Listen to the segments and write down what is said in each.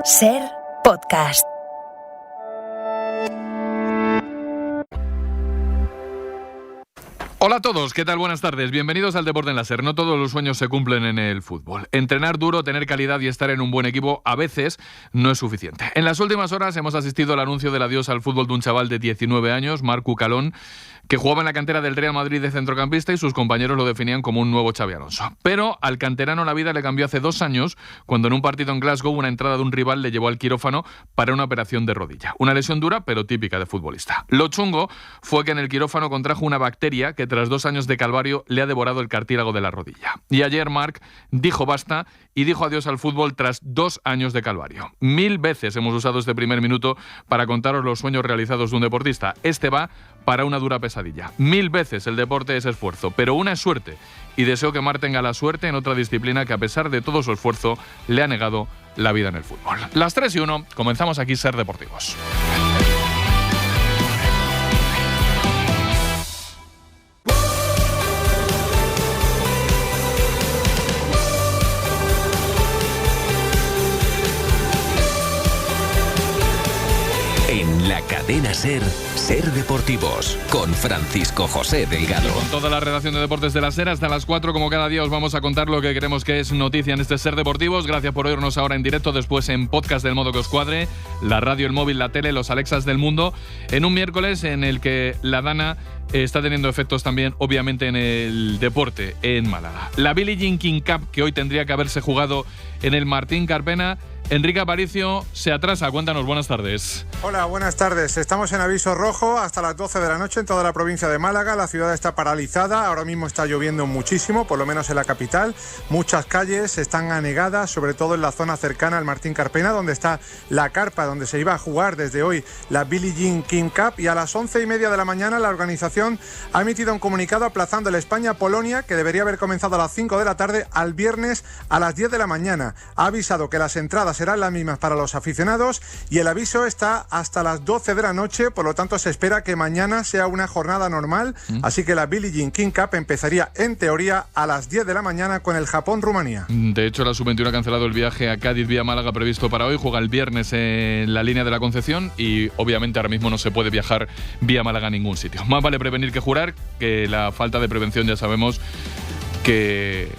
SER Podcast. Hola a todos, ¿qué tal? Buenas tardes, bienvenidos al Deporte en la SER. No todos los sueños se cumplen en el fútbol. Entrenar duro, tener calidad y estar en un buen equipo a veces no es suficiente. En las últimas horas hemos asistido al anuncio del adiós al fútbol de un chaval de 19 años, Marc Cucalón, que jugaba en la cantera del Real Madrid de centrocampista y sus compañeros lo definían como un nuevo Xabi Alonso. Pero al canterano la vida le cambió hace 2 años, cuando en un partido en Glasgow una entrada de un rival le llevó al quirófano para una operación de rodilla. Una lesión dura, pero típica de futbolista. Lo chungo fue que en el quirófano contrajo una bacteria que tras 2 años de calvario le ha devorado el cartílago de la rodilla. Y ayer Marc dijo basta y dijo adiós al fútbol tras 2 años de calvario. 1000 veces hemos usado este primer minuto para contaros los sueños realizados de un deportista. Este va para una dura pesadilla. 1000 veces el deporte es esfuerzo, pero una es suerte. Y deseo que Marc tenga la suerte en otra disciplina que a pesar de todo su esfuerzo le ha negado la vida en el fútbol. Las 3:01, comenzamos aquí SER Deportivos. En la cadena SER, SER Deportivos, con Francisco José Delgado. Con toda la redacción de deportes de la SER, hasta las 4, como cada día, os vamos a contar lo que creemos que es noticia en este SER Deportivos. Gracias por oírnos ahora en directo, después en podcast del modo que os cuadre, la radio, el móvil, la tele, los Alexas del mundo, en un miércoles en el que la Dana está teniendo efectos también, obviamente, en el deporte en Málaga. La Billie Jean King Cup, que hoy tendría que haberse jugado en el Martín Carpena, Enrique Aparicio se atrasa. Cuéntanos, buenas tardes. Hola, buenas tardes. Estamos en aviso rojo hasta las 12 de la noche en toda la provincia de Málaga. La ciudad está paralizada, ahora mismo está lloviendo muchísimo, por lo menos en la capital. Muchas calles están anegadas, sobre todo en la zona cercana al Martín Carpena, donde está la carpa donde se iba a jugar desde hoy la Billie Jean King Cup. Y a las 11:30 de la mañana la organización ha emitido un comunicado aplazando el España-Polonia, que debería haber comenzado a las 5 de la tarde, al viernes a las 10 de la mañana. Ha avisado que las entradas serán las mismas para los aficionados y el aviso está hasta las 12 de la noche, por lo tanto se espera que mañana sea una jornada normal, así que la Billie Jean King Cup empezaría en teoría a las 10 de la mañana con el Japón-Rumanía. De hecho, la Sub-21 ha cancelado el viaje a Cádiz vía Málaga previsto para hoy, juega el viernes en la línea de la Concepción y obviamente ahora mismo no se puede viajar vía Málaga a ningún sitio. Más vale prevenir que jurar, que la falta de prevención ya sabemos que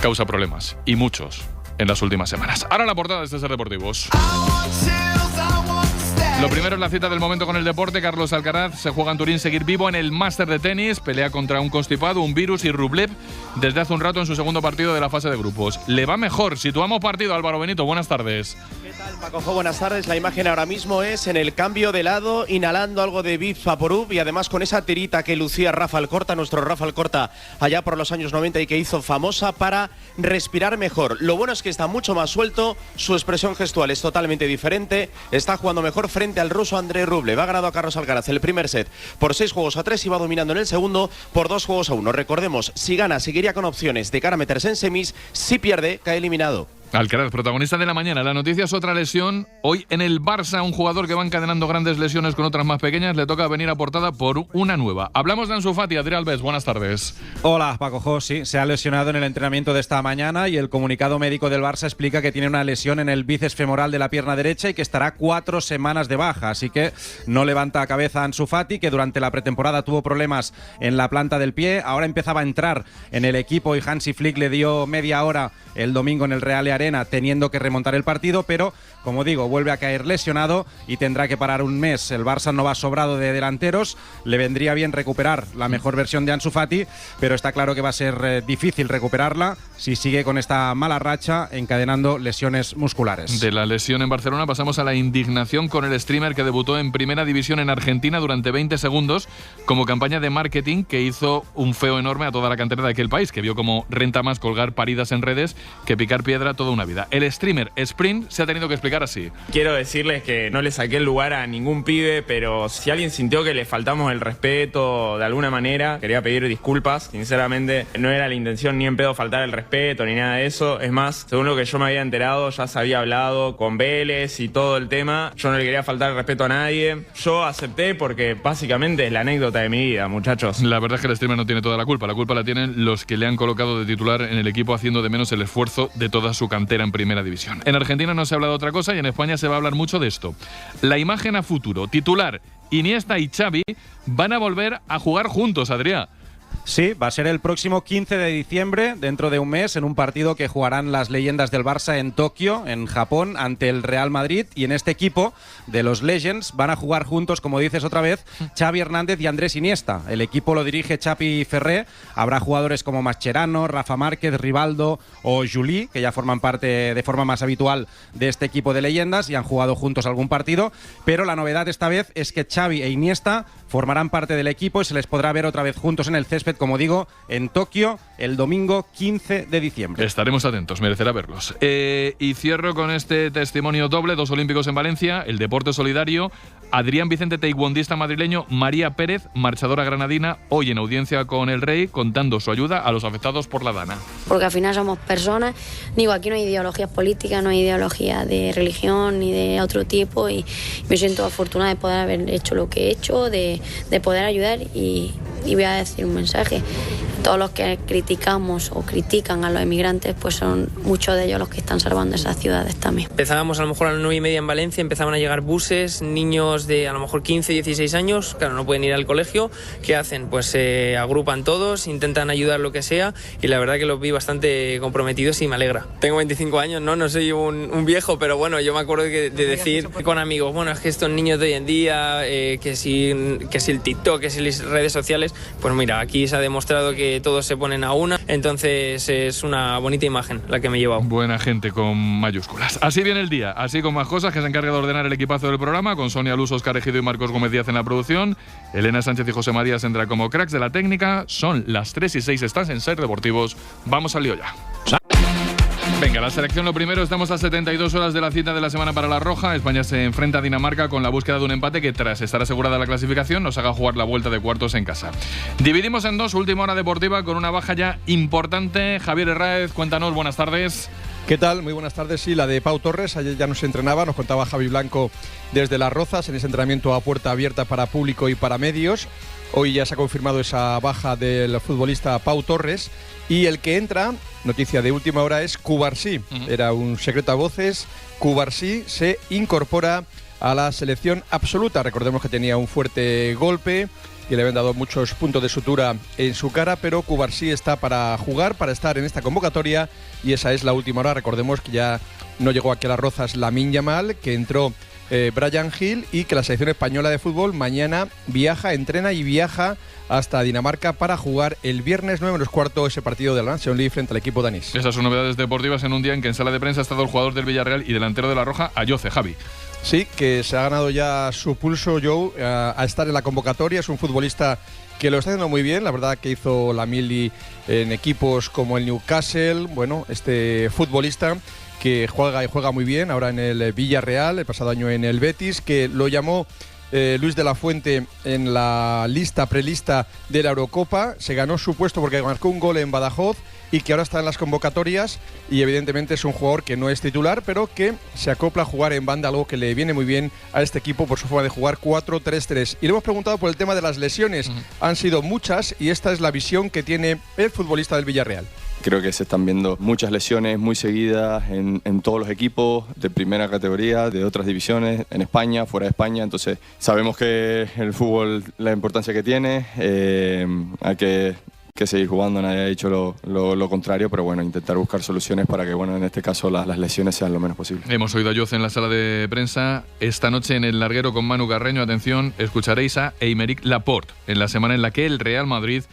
causa problemas, y muchos en las últimas semanas. Ahora la portada de este SER Deportivos. Lo primero es la cita del momento con el deporte. Carlos Alcaraz se juega en Turín seguir vivo en el Máster de tenis. Pelea contra un constipado, un virus y Rublev desde hace un rato en su segundo partido de la fase de grupos. Le va mejor. Situamos partido. Álvaro Benito, buenas tardes. ¿Qué tal, Paco? Buenas tardes. La imagen ahora mismo es en el cambio de lado, inhalando algo de Viv Vaporub y además con esa tirita que lucía Rafa Alcorta, nuestro Rafa Alcorta, allá por los años 90 y que hizo famosa para respirar mejor. Lo bueno es que está mucho más suelto, su expresión gestual es totalmente diferente, está jugando mejor frente al ruso Andrei Rublev. Ha ganado a Carlos Alcaraz el primer set por 6-3 y va dominando en el segundo por 2-1. Recordemos, si gana seguiría con opciones de cara a meterse en semis, si pierde cae eliminado. Alcaraz, protagonista de la mañana. La noticia es otra lesión. Hoy en el Barça, un jugador que va encadenando grandes lesiones con otras más pequeñas, le toca venir a portada por una nueva. Hablamos de Ansu Fati. Adrián Alves, buenas tardes. Hola, Paco Jo. Sí, se ha lesionado en el entrenamiento de esta mañana y el comunicado médico del Barça explica que tiene una lesión en el bíceps femoral de la pierna derecha y que estará 4 semanas de baja. Así que no levanta cabeza Ansu Fati, que durante la pretemporada tuvo problemas en la planta del pie. Ahora empezaba a entrar en el equipo y Hansi Flick le dio media hora el domingo en el Real Arena, teniendo que remontar el partido, pero como digo, vuelve a caer lesionado y tendrá que parar un mes. El Barça no va sobrado de delanteros, le vendría bien recuperar la mejor versión de Ansu Fati, pero está claro que va a ser difícil recuperarla si sigue con esta mala racha encadenando lesiones musculares. De la lesión en Barcelona pasamos a la indignación con el streamer que debutó en Primera División en Argentina durante 20 segundos como campaña de marketing que hizo un feo enorme a toda la cantera de aquel país, que vio como renta más colgar paridas en redes que picar piedra toda una vida. El streamer Sprint se ha tenido que explicar así. Quiero decirles que no le saqué el lugar a ningún pibe, pero si alguien sintió que le faltamos el respeto de alguna manera, quería pedir disculpas. Sinceramente, no era la intención ni en pedo faltar el respeto ni nada de eso. Es más, según lo que yo me había enterado, ya se había hablado con Vélez y todo el tema. Yo no le quería faltar el respeto a nadie. Yo acepté porque básicamente es la anécdota de mi vida, muchachos. La verdad es que el streamer no tiene toda la culpa. La culpa la tienen los que le han colocado de titular en el equipo haciendo de menos el esfuerzo de toda su cantera. cantera en primera división. En Argentina no se habla de otra cosa y en España se va a hablar mucho de esto. La imagen a futuro, titular, Iniesta y Xavi van a volver a jugar juntos, Adrià. Sí, va a ser el próximo 15 de diciembre, dentro de un mes, en un partido que jugarán las leyendas del Barça en Tokio, en Japón, ante el Real Madrid. Y en este equipo de los Legends van a jugar juntos, como dices otra vez, Xavi Hernández y Andrés Iniesta. El equipo lo dirige Xavi Ferré. Habrá jugadores como Mascherano, Rafa Márquez, Rivaldo o Juli, que ya forman parte de forma más habitual de este equipo de leyendas y han jugado juntos algún partido. Pero la novedad esta vez es que Xavi e Iniesta formarán parte del equipo y se les podrá ver otra vez juntos en el césped, como digo, en Tokio el domingo 15 de diciembre. Estaremos atentos, merecerá verlos. Y cierro con este testimonio doble, 2 olímpicos en Valencia, el deporte solidario, Adrián Vicente, taekwondista madrileño, María Pérez, marchadora granadina, hoy en audiencia con el rey, contando su ayuda a los afectados por la Dana. Porque al final somos personas, digo, aquí no hay ideologías políticas, no hay ideología de religión ni de otro tipo, y me siento afortunada de poder haber hecho lo que he hecho, de poder ayudar, y voy a decir un mensaje. Todos los que criticamos o critican a los inmigrantes, pues son muchos de ellos los que están salvando esas ciudades también. Empezábamos a lo mejor a las 9:30 en Valencia, empezaban a llegar buses, niños de a lo mejor 15, 16 años, claro, no pueden ir al colegio. ¿Qué hacen? Pues se agrupan todos, intentan ayudar lo que sea, y la verdad que los vi bastante comprometidos y me alegra. Tengo 25 años, no soy un viejo, pero bueno, yo me acuerdo de decir con amigos, bueno, es que estos niños de hoy en día, que si el TikTok, que si las redes sociales, pues mira, aquí se ha demostrado que todos se ponen a una, entonces es una bonita imagen la que me he llevado. Buena gente con mayúsculas. Así viene el día, así con más cosas, que se encarga de ordenar el equipazo del programa, con Sonia Luz, Óscar Ejido y Marcos Gómez Díaz en la producción. Elena Sánchez y José María Sendra como cracks de la técnica. Son las 3:06, estás en Ser Deportivos. Vamos al lío ya. Venga, la selección lo primero, estamos a 72 horas de la cita de la semana para la Roja. España se enfrenta a Dinamarca con la búsqueda de un empate que, tras estar asegurada la clasificación, nos haga jugar la vuelta de cuartos en casa. Dividimos en dos, última hora deportiva con una baja ya importante. Javier Herráez, cuéntanos, buenas tardes. ¿Qué tal? Muy buenas tardes. Sí, la de Pau Torres, ayer ya no se entrenaba, nos contaba Javi Blanco desde Las Rozas, en ese entrenamiento a puerta abierta para público y para medios. Hoy ya se ha confirmado esa baja del futbolista Pau Torres, y el que entra, noticia de última hora, es Cubarsí. Era un secreto a voces. Cubarsí se incorpora a la selección absoluta. Recordemos que tenía un fuerte golpe y le habían dado muchos puntos de sutura en su cara, pero Cubarsí está para jugar, para estar en esta convocatoria, y esa es la última hora. Recordemos que ya no llegó aquí a Las Rozas Lamine Yamal, que entró Bryan Gil, y que la selección española de fútbol mañana entrena y viaja hasta Dinamarca para jugar el viernes 9:15 ese partido de la Nations League frente al equipo danés. Esas son novedades deportivas en un día en que en sala de prensa ha estado el jugador del Villarreal y delantero de la Roja, Ayoce, Javi. Sí, que se ha ganado ya su pulso, Joe, a estar en la convocatoria. Es un futbolista que lo está haciendo muy bien, la verdad que hizo la mili en equipos como el Newcastle. Bueno, este futbolista que juega muy bien ahora en el Villarreal, el pasado año en el Betis, que lo llamó Luis de la Fuente en la prelista de la Eurocopa. Se ganó su puesto porque marcó un gol en Badajoz, y que ahora está en las convocatorias, y evidentemente es un jugador que no es titular, pero que se acopla a jugar en banda, algo que le viene muy bien a este equipo por su forma de jugar 4-3-3. Y le hemos preguntado por el tema de las lesiones. Han sido muchas, y esta es la visión que tiene el futbolista del Villarreal. Creo que se están viendo muchas lesiones muy seguidas en todos los equipos de primera categoría, de otras divisiones, en España, fuera de España. Entonces sabemos que el fútbol, la importancia que tiene, hay que seguir jugando. Nadie ha dicho lo contrario, pero bueno, intentar buscar soluciones para que, bueno, en este caso las lesiones sean lo menos posible. Hemos oído a Ayoce en la sala de prensa. Esta noche en el larguero con Manu Carreño, atención, escucharéis a Aymeric Laporte en la semana en la que el Real Madrid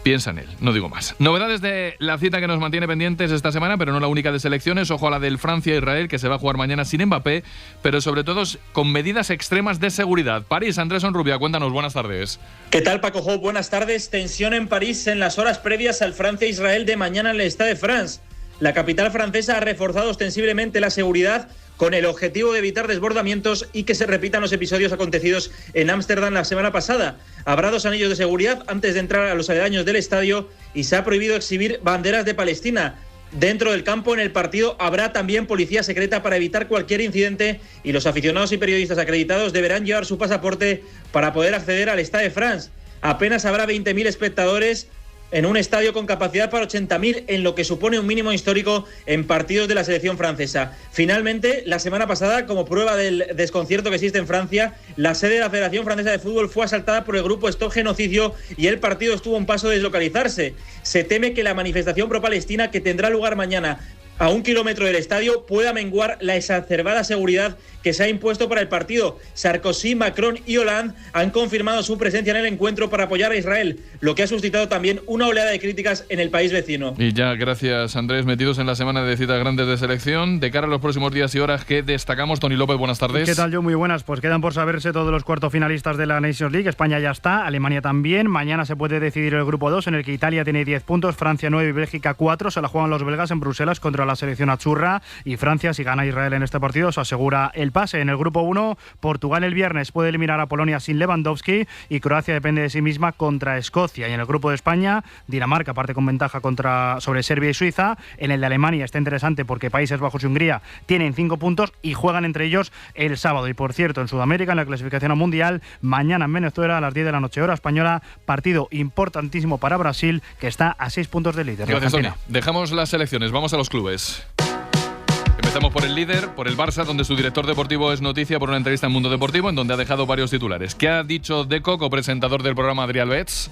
piensa en él, no digo más. Novedades de la cita que nos mantiene pendientes esta semana, pero no la única de selecciones. Ojo a la del Francia-Israel, que se va a jugar mañana sin Mbappé, pero sobre todo con medidas extremas de seguridad. París, Andrés Onrubia, cuéntanos, buenas tardes. ¿Qué tal, Paco Jo? Buenas tardes. Tensión en París en las horas previas al Francia-Israel de mañana en el Stade de France. La capital francesa ha reforzado ostensiblemente la seguridad con el objetivo de evitar desbordamientos y que se repitan los episodios acontecidos en Ámsterdam la semana pasada. Habrá 2 anillos de seguridad antes de entrar a los aledaños del estadio, y se ha prohibido exhibir banderas de Palestina. Dentro del campo, en el partido, habrá también policía secreta para evitar cualquier incidente, y los aficionados y periodistas acreditados deberán llevar su pasaporte para poder acceder al Stade de France. Apenas habrá 20.000 espectadores, en un estadio con capacidad para 80.000, en lo que supone un mínimo histórico en partidos de la selección francesa. Finalmente, la semana pasada, como prueba del desconcierto que existe en Francia, la sede de la Federación Francesa de Fútbol fue asaltada por el grupo Stop Genocidio y el partido estuvo a un paso de deslocalizarse. Se teme que la manifestación pro-palestina, que tendrá lugar mañana a 1 kilómetro del estadio, pueda menguar la exacerbada seguridad que se ha impuesto para el partido. Sarkozy, Macron y Hollande han confirmado su presencia en el encuentro para apoyar a Israel, lo que ha suscitado también una oleada de críticas en el país vecino. Y ya, gracias Andrés, metidos en la semana de citas grandes de selección, de cara a los próximos días y horas que destacamos. Tony López, buenas tardes. ¿Qué tal, yo? Muy buenas. Pues quedan por saberse todos los cuartos finalistas de la Nations League. España ya está, Alemania también. Mañana se puede decidir el grupo 2, en el que Italia tiene 10 puntos, Francia 9 y Bélgica 4. Se la juegan los belgas en Bruselas contra la selección achurra, y Francia, si gana Israel en este partido, se asegura el pase. En el grupo 1, Portugal el viernes puede eliminar a Polonia sin Lewandowski, y Croacia depende de sí misma contra Escocia. Y en el grupo de España, Dinamarca parte con ventaja sobre Serbia y Suiza. En el de Alemania está interesante porque Países Bajos y Hungría tienen 5 puntos y juegan entre ellos el sábado. Y por cierto, en Sudamérica, en la clasificación mundial, mañana en Venezuela a las 10 de la noche hora española, partido importantísimo para Brasil, que está a 6 puntos del líder. Gracias, Tony. Dejamos las selecciones, vamos a los clubes. Empezamos por el líder, por el Barça, donde su director deportivo es noticia por una entrevista en Mundo Deportivo, en donde ha dejado varios titulares. ¿Qué ha dicho Deco, copresentador del programa Adrià Albets?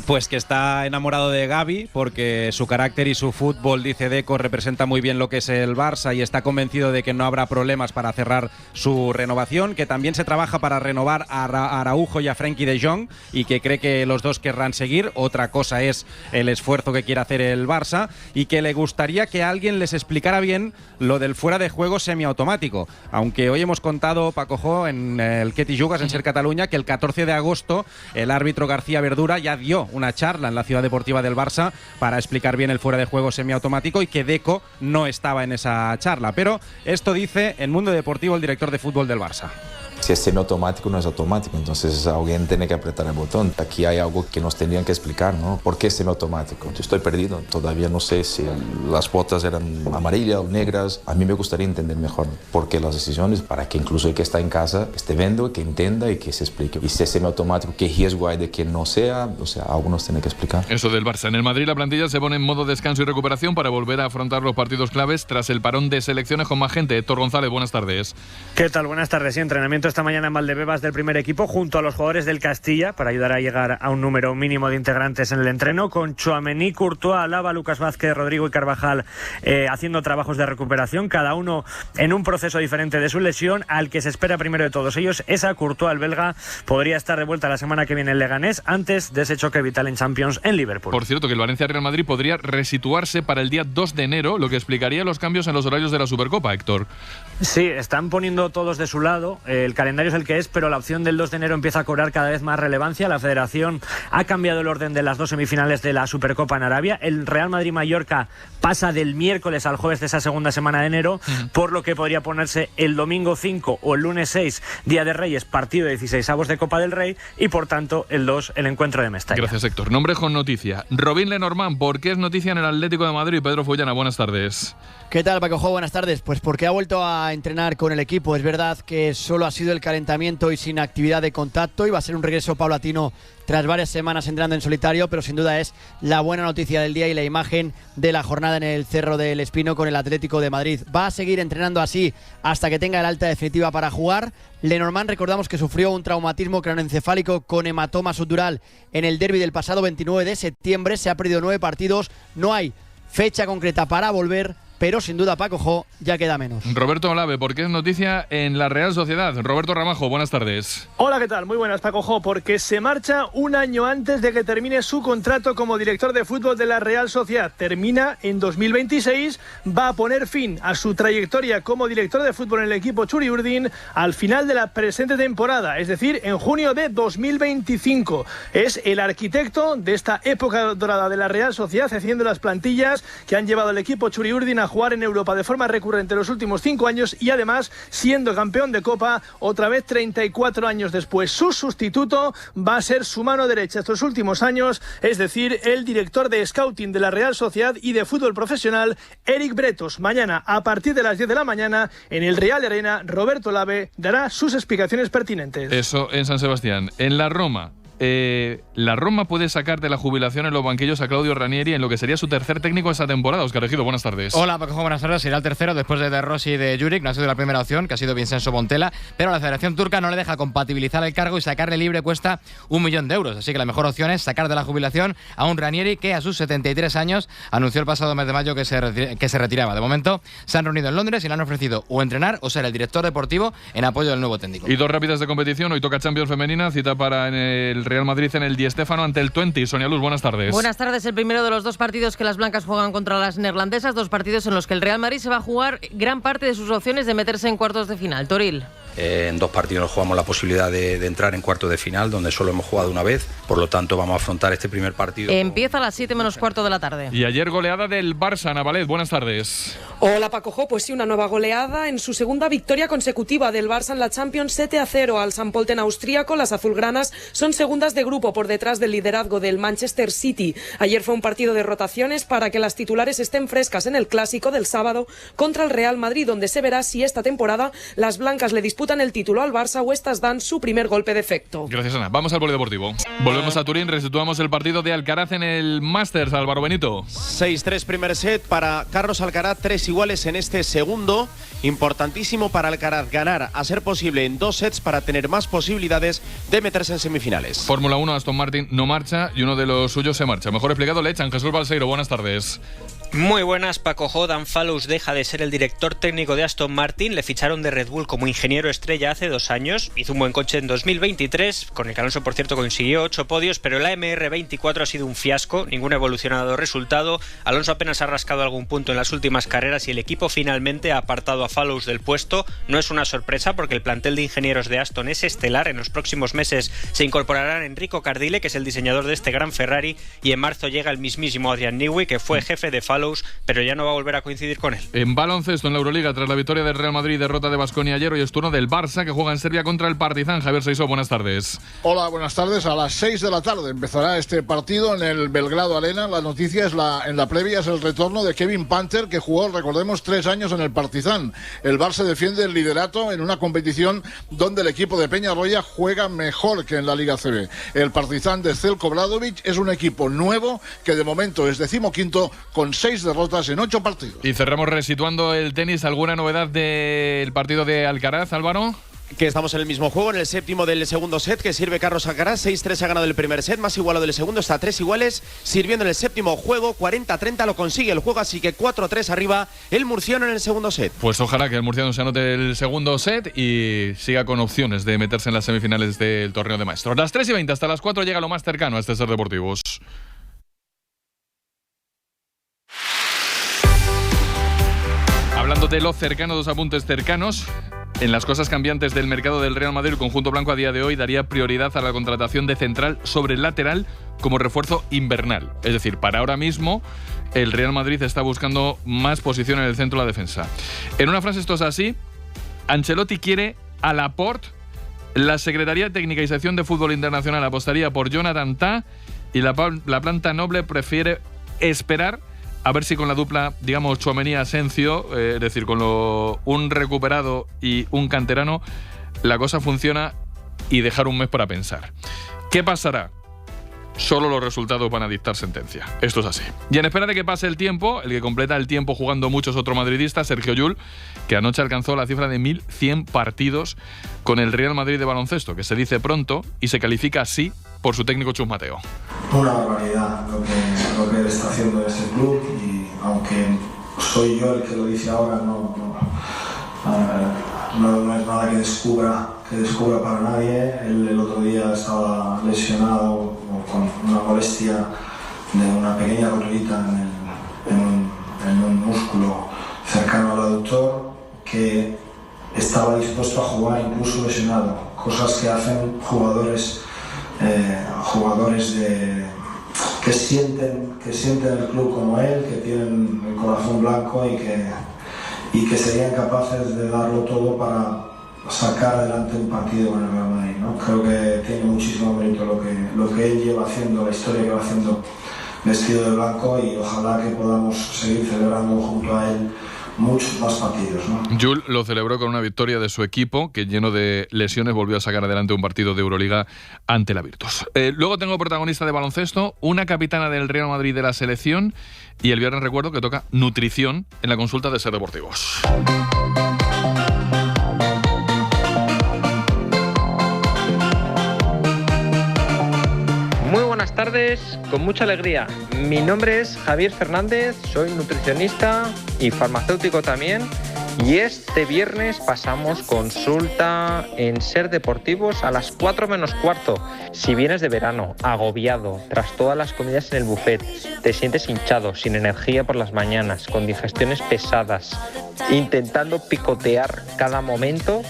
Pues que está enamorado de Gavi, porque su carácter y su fútbol, dice Deco, representa muy bien lo que es el Barça, y está convencido de que no habrá problemas para cerrar su renovación, que también se trabaja para renovar a Araujo y a Frenkie de Jong, y que cree que los dos querrán seguir. Otra cosa es el esfuerzo que quiere hacer el Barça, y que le gustaría que alguien les explicara bien lo del fuera de juego semiautomático. Aunque hoy hemos contado, Paco Jo, en el Ketty Jugas, en Ser Cataluña, que el 14 de agosto el árbitro García Verdura ya dio una charla en la Ciudad Deportiva del Barça para explicar bien el fuera de juego semiautomático, y que Deco no estaba en esa charla. Pero esto dice en Mundo Deportivo el director de fútbol del Barça. Si es semiautomático, no es automático, entonces alguien tiene que apretar el botón. Aquí hay algo que nos tendrían que explicar, ¿no? ¿Por qué es semiautomático? Yo estoy perdido, todavía no sé si las botas eran amarillas o negras. A mí me gustaría entender mejor por qué las decisiones, para que incluso el que está en casa esté viendo, que entienda y que se explique. Y si es semiautomático, ¿qué riesgo hay de que no sea? O sea, algo nos tiene que explicar. Eso del Barça. En el Madrid la plantilla se pone en modo descanso y recuperación para volver a afrontar los partidos claves tras el parón de selecciones con más gente. Héctor González, buenas tardes. ¿Qué tal? Buenas tardes. Sí, entrenamiento esta mañana en Valdebebas del primer equipo junto a los jugadores del Castilla para ayudar a llegar a un número mínimo de integrantes en el entreno, con Tchouaméni, Courtois, Alaba, Lucas Vázquez, Rodrigo y Carvajal haciendo trabajos de recuperación, cada uno en un proceso diferente de su lesión. Al que se espera primero de todos ellos es a Courtois, el belga. Podría estar de vuelta la semana que viene en Leganés, antes de ese choque vital en Champions en Liverpool. Por cierto, que el Valencia-Real Madrid podría resituarse para el día 2 de enero, lo que explicaría los cambios en los horarios de la Supercopa, Héctor. Sí, están poniendo todos de su lado. El calendario es el que es, pero la opción del 2 de enero empieza a cobrar cada vez más relevancia. La Federación ha cambiado el orden de las dos semifinales de la Supercopa en Arabia. El Real Madrid-Mallorca pasa del miércoles al jueves de esa segunda semana de enero, por lo que podría ponerse el domingo 5 o el lunes 6, Día de Reyes, partido de 16avos de Copa del Rey, y por tanto el 2, el encuentro de Mestalla. Gracias, Héctor. Nombre con noticia. Robin Lenormand, ¿por qué es noticia en el Atlético de Madrid? Pedro Fullana, buenas tardes. ¿Qué tal, Paco Jo? Buenas tardes. Pues porque ha vuelto a entrenar con el equipo. Es verdad que solo ha sido el calentamiento y sin actividad de contacto, y va a ser un regreso paulatino tras varias semanas entrando en solitario, pero sin duda es la buena noticia del día y la imagen de la jornada en el Cerro del Espino con el Atlético de Madrid. Va a seguir entrenando así hasta que tenga el alta definitiva para jugar. Lenormand, recordamos que sufrió un traumatismo craneoencefálico con hematoma subdural en el derbi del pasado 29 de septiembre. Se ha perdido 9 partidos, no hay fecha concreta para volver, pero sin duda, Paco Jo, ya queda menos. Roberto Olave, porque es noticia en la Real Sociedad. Roberto Ramajo, buenas tardes. Hola, ¿qué tal? Muy buenas, Paco Jo, porque se marcha un año antes de que termine su contrato como director de fútbol de la Real Sociedad. Termina en 2026, va a poner fin a su trayectoria como director de fútbol en el equipo Txuri Urdin al final de la presente temporada, es decir, en junio de 2025. Es el arquitecto de esta época dorada de la Real Sociedad, haciendo las plantillas que han llevado al equipo Txuri Urdin a jugar en Europa de forma recurrente los últimos 5 años, y además siendo campeón de Copa otra vez 34 años después. Su sustituto va a ser su mano derecha estos últimos años, es decir, el director de scouting de la Real Sociedad y de fútbol profesional, Eric Bretos. Mañana a partir de las 10 de la mañana en el Real Arena, Roberto Olave dará sus explicaciones pertinentes. Eso en San Sebastián. En la Roma, la Roma puede sacar de la jubilación en los banquillos a Claudio Ranieri en lo que sería su tercer técnico esta temporada. Óscar Ejido, buenas tardes. Hola, Paco, buenas tardes. Será el tercero después de Rossi y de Juric. No ha sido la primera opción, que ha sido Vincenzo Montella, pero la Federación Turca no le deja compatibilizar el cargo y sacarle libre cuesta 1 millón de euros. Así que la mejor opción es sacar de la jubilación a un Ranieri que a sus 73 años anunció el pasado mes de mayo que se retiraba. De momento se han reunido en Londres y le han ofrecido o entrenar o ser el director deportivo en apoyo del nuevo técnico. Y dos rápidas de competición. Hoy toca Champions femenina, cita para en el Real Madrid en el Di Stéfano ante el Twente. Sonia Luz, buenas tardes. Buenas tardes. El primero de los dos partidos que las blancas juegan contra las neerlandesas, dos partidos en los que el Real Madrid se va a jugar gran parte de sus opciones de meterse en cuartos de final. Toril. En 2 partidos nos jugamos la posibilidad de entrar en cuartos de final, donde solo hemos jugado una vez. Por lo tanto, vamos a afrontar este primer partido. Empieza a las 7 menos cuarto de la tarde. Y ayer goleada del Barça, Navalet, buenas tardes. Hola, Paco. Pues sí, una nueva goleada en su segunda victoria consecutiva del Barça en la Champions, 7-0 al St. Pölten austríaco. Las azulgranas son segundas de grupo por detrás del liderazgo del Manchester City. Ayer fue un partido de rotaciones para que las titulares estén frescas en el clásico del sábado contra el Real Madrid, donde se verá si esta temporada las blancas le disputan el título al Barça o estas dan su primer golpe de efecto. Gracias, Ana. Vamos al polideportivo. Volvemos a Turín, resituamos el partido de Alcaraz en el Masters. Álvaro Benito. 6-3 primer set para Carlos Alcaraz, 3 iguales en este segundo. Importantísimo para Alcaraz ganar, a ser posible, en 2 sets para tener más posibilidades de meterse en semifinales. Fórmula 1, Aston Martin no marcha y uno de los suyos se marcha. Mejor explicado le echan. Jesús Balseiro, buenas tardes. Muy buenas, Paco. Dan Fallows deja de ser el director técnico de Aston Martin. Le ficharon de Red Bull como ingeniero estrella hace 2 años. Hizo un buen coche en 2023, con el que Alonso, por cierto, consiguió 8 podios, pero la MR24 ha sido un fiasco, ningún evolucionado resultado. Alonso apenas ha rascado algún punto en las últimas carreras y el equipo finalmente ha apartado a Fallows del puesto. No es una sorpresa porque el plantel de ingenieros de Aston es estelar. En los próximos meses se incorporarán Enrico Cardile, que es el diseñador de este gran Ferrari, y en marzo llega el mismísimo Adrian Newey, que fue jefe de Fallows, pero ya no va a volver a coincidir con él. En baloncesto, en la Euroliga, tras la victoria del Real Madrid y derrota de Baskonia ayer, hoy es turno del Barça, que juega en Serbia contra el Partizan. Javier Seiso, buenas tardes. Hola, buenas tardes. A las 6 de la tarde empezará este partido en el Belgrado Arena. La noticia es en la previa es el retorno de Kevin Panther, que jugó, recordemos, 3 años en el Partizan. El Barça defiende el liderato en una competición donde el equipo de Peñarroya juega mejor que en la Liga CB. El Partizan de Zeljko Obradović es un equipo nuevo que de momento es 15º con 6 derrotas en 8 partidos. Y cerramos resituando el tenis. ¿Alguna novedad del partido de Alcaraz, Álvaro? Que estamos en el mismo juego, en el séptimo del segundo set, que sirve Carlos Alcaraz. 6-3 ha ganado el primer set, más igualado del segundo, está a 3 iguales, sirviendo en el séptimo juego. 40-30 lo consigue el juego, así que 4-3 arriba el murciano en el segundo set. Pues ojalá que el murciano se anote el segundo set y siga con opciones de meterse en las semifinales del torneo de maestros. Las 3:20 hasta las 4 llega lo más cercano a este Ser Deportivos. Hablando de lo cercano, 2 apuntes cercanos. En las cosas cambiantes del mercado del Real Madrid, el conjunto blanco a día de hoy daría prioridad a la contratación de central sobre el lateral como refuerzo invernal. Es decir, para ahora mismo el Real Madrid está buscando más posición en el centro de la defensa. En una frase esto es así: Ancelotti quiere a Laporte, la Secretaría Técnica y Sección de Fútbol Internacional apostaría por Jonathan Tah y la planta noble prefiere esperar a ver si con la dupla, digamos, Tchouaméni-Asensio, es decir, con un recuperado y un canterano, la cosa funciona y dejar un mes para pensar. ¿Qué pasará? Solo los resultados van a dictar sentencia. Esto es así. Y en espera de que pase el tiempo, el que completa el tiempo jugando mucho es otro madridista, Sergio Llull, que anoche alcanzó la cifra de 1.100 partidos con el Real Madrid de baloncesto, que se dice pronto y se califica así por su técnico Chus Mateo. Una barbaridad lo que él está haciendo en este club, y aunque soy yo el que lo dice ahora, no es nada que descubra para nadie. Él el otro día estaba lesionado con una molestia de una pequeña roturita en un músculo cercano al aductor, que estaba dispuesto a jugar incluso lesionado, cosas que hacen jugadores que sienten el club como él, que tienen el corazón blanco y que serían capaces de darlo todo para sacar adelante un partido con el Real Madrid, ¿no? Creo que tiene muchísimo mérito lo que él lleva haciendo, la historia que va haciendo vestido de blanco, y ojalá que podamos seguir celebrando junto a él muchos más partidos, ¿no? Jules lo celebró con una victoria de su equipo, que lleno de lesiones volvió a sacar adelante un partido de Euroliga ante la Virtus. Luego tengo protagonista de baloncesto, una capitana del Real Madrid de la selección, y el viernes recuerdo que toca nutrición en la consulta de Ser Deportivos. Muy buenas tardes, con mucha alegría. Mi nombre es Javier Fernández, soy nutricionista y farmacéutico también. Y este viernes pasamos consulta en Ser Deportivos a las 4 menos cuarto. Si vienes de verano, agobiado, tras todas las comidas en el buffet, te sientes hinchado, sin energía por las mañanas, con digestiones pesadas, intentando picotear cada momento,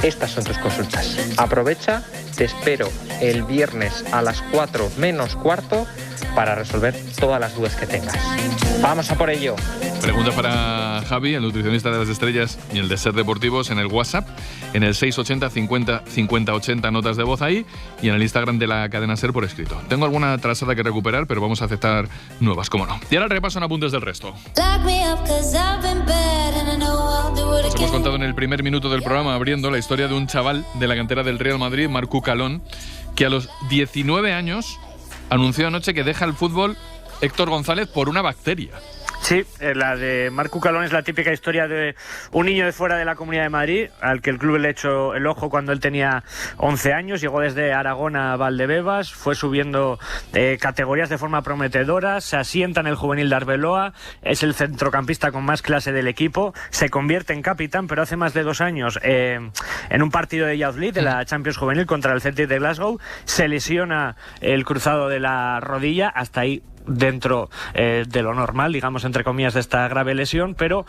estas son tus consultas. Aprovecha, te espero el viernes a las 4 menos cuarto para resolver todas las dudas que tengas. ¡Vamos a por ello! Pregunta para Javi, el nutricionista de las estrellas y el de Ser Deportivos, en el WhatsApp, en el 680 50 50 80, notas de voz ahí, y en el Instagram de la cadena Ser por escrito. Tengo alguna atrasada que recuperar, pero vamos a aceptar nuevas, cómo no. Y ahora repaso en apuntes del resto. Os hemos contado en el primer minuto del programa, abriendo, la historia de un chaval de la cantera del Real Madrid, Marcú Calón, que a los 19 años anunció anoche que deja el fútbol Héctor González por una bacteria. Sí, la de Marcú Calón es la típica historia de un niño de fuera de la Comunidad de Madrid, al que el club le echó el ojo cuando él tenía 11 años, llegó desde Aragón a Valdebebas, fue subiendo categorías de forma prometedora, se asienta en el juvenil de Arbeloa, es el centrocampista con más clase del equipo, se convierte en capitán, pero hace más de 2 años, en un partido de Youth League, de la Champions Juvenil contra el Celtic de Glasgow, se lesiona el cruzado de la rodilla, hasta ahí dentro de lo normal, digamos entre comillas, de esta grave lesión, pero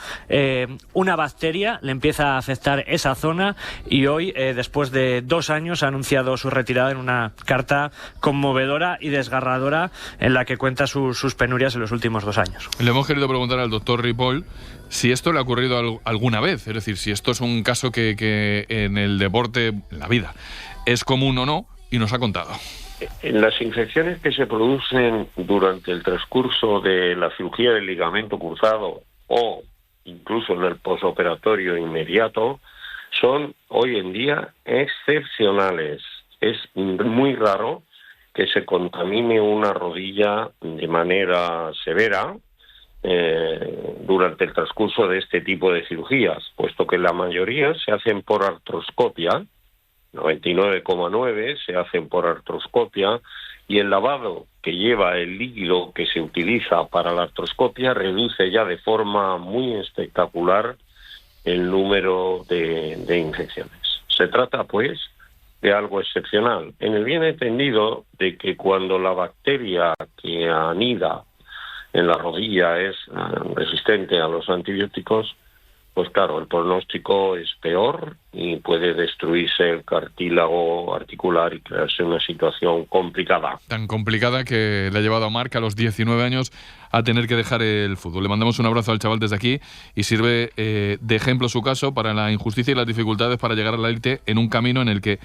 una bacteria le empieza a afectar esa zona y hoy, después de 2 años, ha anunciado su retirada en una carta conmovedora y desgarradora en la que cuenta sus penurias en los últimos 2 años. Le hemos querido preguntar al doctor Ripoll si esto le ha ocurrido alguna vez, es decir, si esto es un caso que en el deporte, en la vida, es común o no, y nos ha contado. Las infecciones que se producen durante el transcurso de la cirugía del ligamento cruzado o incluso en el posoperatorio inmediato son hoy en día excepcionales. Es muy raro que se contamine una rodilla de manera severa durante el transcurso de este tipo de cirugías, puesto que la mayoría se hacen por artroscopia, 99,9 se hacen por artroscopia, y el lavado que lleva el líquido que se utiliza para la artroscopia reduce ya de forma muy espectacular el número de infecciones. Se trata, pues, de algo excepcional, en el bien entendido de que cuando la bacteria que anida en la rodilla es resistente a los antibióticos, pues claro, el pronóstico es peor y puede destruirse el cartílago articular y crearse una situación complicada. Tan complicada que le ha llevado a Marc a los 19 años a tener que dejar el fútbol. Le mandamos un abrazo al chaval desde aquí y sirve de ejemplo su caso para la injusticia y las dificultades para llegar a la élite en un camino en el que,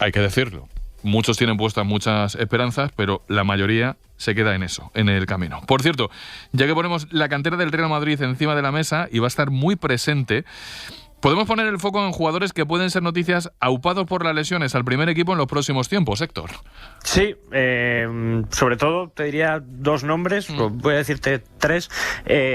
hay que decirlo, muchos tienen puestas muchas esperanzas, pero la mayoría se queda en eso, en el camino. Por cierto, ya que ponemos la cantera del Real Madrid encima de la mesa y va a estar muy presente, podemos poner el foco en jugadores que pueden ser noticias aupados por las lesiones al primer equipo en los próximos tiempos, Héctor. Sí, sobre todo te diría 2 nombres, voy a decirte 3.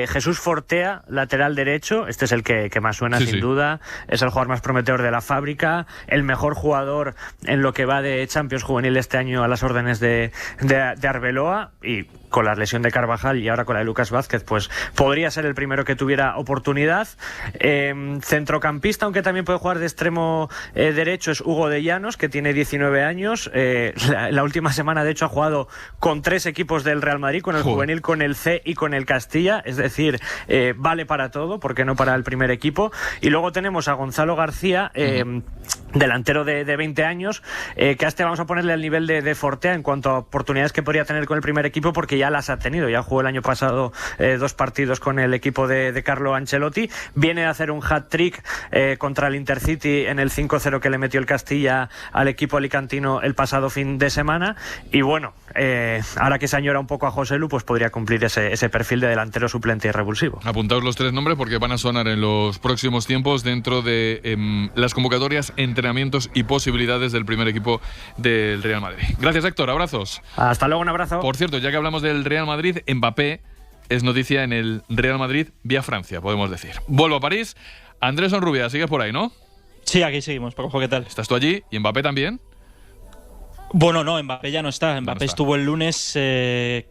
Jesús Fortea, lateral derecho, este es el que más suena, sin duda, es el jugador más prometedor de la fábrica, el mejor jugador en lo que va de Champions Juvenil este año a las órdenes de Arbeloa, y con la lesión de Carvajal y ahora con la de Lucas Vázquez, pues podría ser el primero que tuviera oportunidad. Centrocampista, aunque también puede jugar de extremo derecho, es Hugo de Llanos, que tiene 19 años. La última semana, de hecho, ha jugado con 3 equipos del Real Madrid, con el juvenil, con el C y con el Castilla, es decir, vale para todo, porque no para el primer equipo. Y luego tenemos a Gonzalo García, delantero de 20 años, que a este vamos a ponerle al nivel de Fortea en cuanto a oportunidades que podría tener con el primer equipo, porque ya las ha tenido. Ya jugó el año pasado 2 partidos con el equipo de Carlo Ancelotti. Viene a hacer un hat-trick contra el Intercity en el 5-0 que le metió el Castilla al equipo alicantino el pasado fin de semana. Y bueno, ahora que se añora un poco a Joselu, pues podría cumplir ese perfil de delantero suplente y revulsivo. Apuntaos los 3 nombres porque van a sonar en los próximos tiempos dentro de las convocatorias, entrenamientos y posibilidades del primer equipo del Real Madrid. Gracias, Héctor, abrazos. Hasta luego, un abrazo. Por cierto, ya que hablamos del Real Madrid, Mbappé es noticia en el Real Madrid vía Francia, podemos decir. Vuelvo a París. Andrés Onrubia, sigues por ahí, ¿no? Sí, aquí seguimos. Paco, ¿qué tal? ¿Estás tú allí? ¿Y Mbappé también? Bueno, no, Mbappé ya no está. Mbappé estuvo el lunes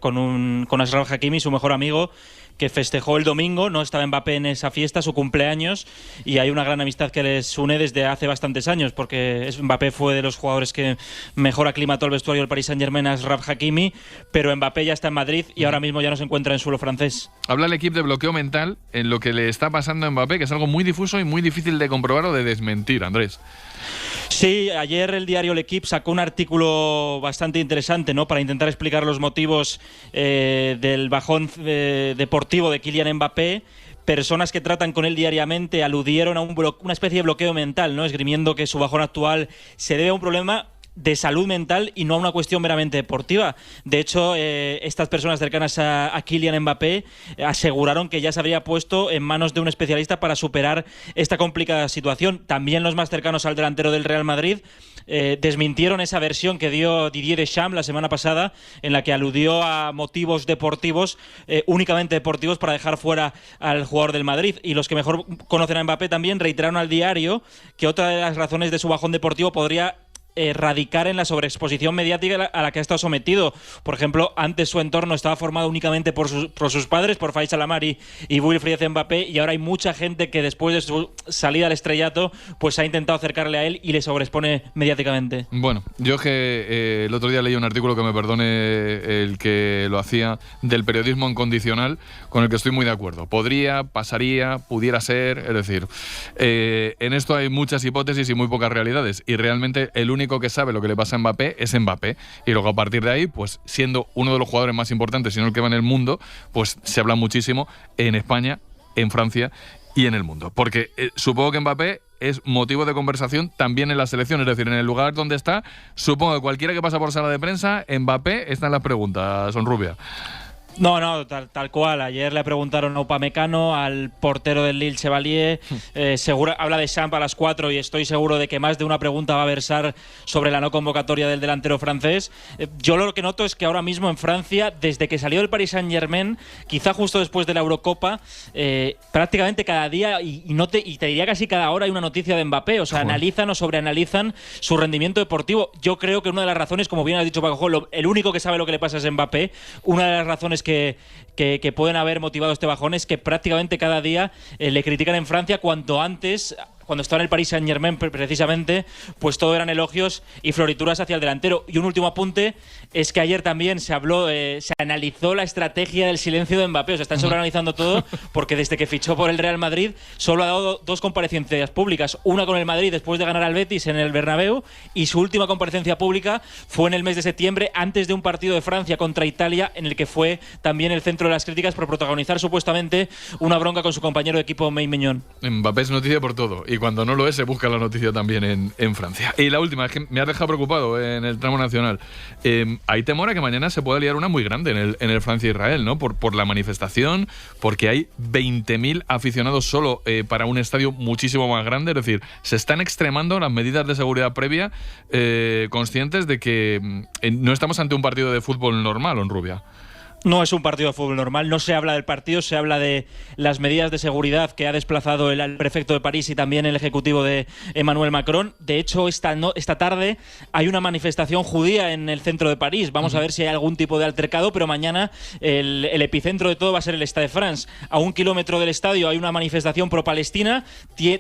con Achraf Hakimi, su mejor amigo, que festejó el domingo. No estaba Mbappé en esa fiesta, su cumpleaños, y hay una gran amistad que les une desde hace bastantes años, porque Mbappé fue de los jugadores que mejor aclimató el vestuario del Paris Saint-Germain a Achraf Hakimi, pero Mbappé ya está en Madrid y ahora mismo ya no se encuentra en suelo francés. Habla el equipo de bloqueo mental en lo que le está pasando a Mbappé, que es algo muy difuso y muy difícil de comprobar o de desmentir, Andrés. Sí, ayer el diario L'Equipe sacó un artículo bastante interesante, ¿no?, para intentar explicar los motivos del bajón deportivo de Kylian Mbappé. Personas que tratan con él diariamente aludieron a una especie de bloqueo mental, ¿no?, esgrimiendo que su bajón actual se debe a un problema de salud mental y no a una cuestión meramente deportiva. De hecho, estas personas cercanas a Kylian Mbappé aseguraron que ya se habría puesto en manos de un especialista para superar esta complicada situación. También los más cercanos al delantero del Real Madrid desmintieron esa versión que dio Didier Deschamps la semana pasada, en la que aludió a motivos deportivos, únicamente deportivos, para dejar fuera al jugador del Madrid. Y los que mejor conocen a Mbappé también reiteraron al diario que otra de las razones de su bajón deportivo podría radicar en la sobreexposición mediática a la que ha estado sometido. Por ejemplo, antes su entorno estaba formado únicamente por sus padres, por Faisal Amari y Wilfried Mbappé, y ahora hay mucha gente que después de su salida al estrellato pues ha intentado acercarle a él y le sobreexpone mediáticamente. Bueno, yo que el otro día leí un artículo, que me perdone el que lo hacía, del periodismo incondicional, con el que estoy muy de acuerdo. Podría, pasaría, pudiera ser, es decir, en esto hay muchas hipótesis y muy pocas realidades, y realmente el único que sabe lo que le pasa a Mbappé es Mbappé, y luego a partir de ahí, pues siendo uno de los jugadores más importantes, si no el que va en el mundo, pues se habla muchísimo en España, en Francia y en el mundo, porque supongo que Mbappé es motivo de conversación también en la selección, es decir, en el lugar donde está, supongo que cualquiera que pasa por sala de prensa, Mbappé está en las preguntas, Onrubia. No, tal cual. Ayer le preguntaron a Upamecano, al portero del Lille, Chevalier. Habla de Champ a las 4 y estoy seguro de que más de una pregunta va a versar sobre la no convocatoria del delantero francés. Yo lo que noto es que ahora mismo en Francia, desde que salió del Paris Saint-Germain, quizá justo después de la Eurocopa, prácticamente cada día, y te diría casi cada hora, hay una noticia de Mbappé. O sea, analizan o sobreanalizan su rendimiento deportivo. Yo creo que una de las razones, como bien ha dicho Paco Jol, el único que sabe lo que le pasa es Mbappé. Una de las razones que pueden haber motivado este bajón es que prácticamente cada día le critican en Francia, cuanto antes, cuando estaba en el Paris Saint-Germain precisamente, pues todo eran elogios y florituras hacia el delantero. Y un último apunte es que ayer también se analizó la estrategia del silencio de Mbappé. O sea, están sobreanalizando todo, porque desde que fichó por el Real Madrid solo ha dado 2 comparecencias públicas. Una con el Madrid después de ganar al Betis en el Bernabéu, y su última comparecencia pública fue en el mes de septiembre, antes de un partido de Francia contra Italia, en el que fue también el centro de las críticas por protagonizar supuestamente una bronca con su compañero de equipo Mignon. Mbappé es noticia por todo, y cuando no lo es se busca la noticia también en Francia. Y la última, es que me has dejado preocupado en el tramo nacional. Hay temor a que mañana se pueda liar una muy grande en el Francia-Israel, ¿no? Por la manifestación, porque hay 20.000 aficionados solo para un estadio muchísimo más grande. Es decir, se están extremando las medidas de seguridad previa, conscientes de que no estamos ante un partido de fútbol normal, Onrubia. No es un partido de fútbol normal, no se habla del partido, se habla de las medidas de seguridad que ha desplazado el prefecto de París y también el ejecutivo de Emmanuel Macron. De hecho, esta tarde hay una manifestación judía en el centro de París. Vamos a ver si hay algún tipo de altercado, pero mañana el epicentro de todo va a ser el Stade de France. A 1 kilómetro del estadio hay una manifestación pro-palestina.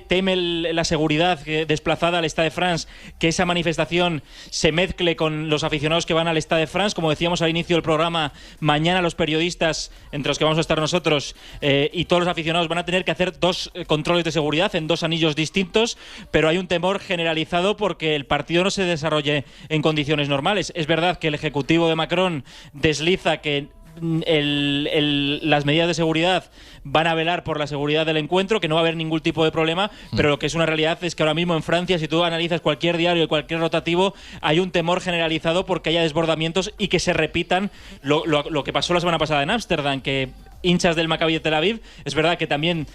Teme la seguridad desplazada al Stade de France que esa manifestación se mezcle con los aficionados que van al Stade de France. Como decíamos al inicio del programa, mañana los periodistas, entre los que vamos a estar nosotros, y todos los aficionados van a tener que hacer 2 controles de seguridad en 2 anillos distintos, pero hay un temor generalizado porque el partido no se desarrolle en condiciones normales. Es verdad que el ejecutivo de Macron desliza que las medidas de seguridad van a velar por la seguridad del encuentro, que no va a haber ningún tipo de problema, pero lo que es una realidad es que ahora mismo en Francia, si tú analizas cualquier diario y cualquier rotativo, hay un temor generalizado porque haya desbordamientos y que se repitan lo que pasó la semana pasada en Ámsterdam, que hinchas del Maccabi de Tel Aviv, es verdad que también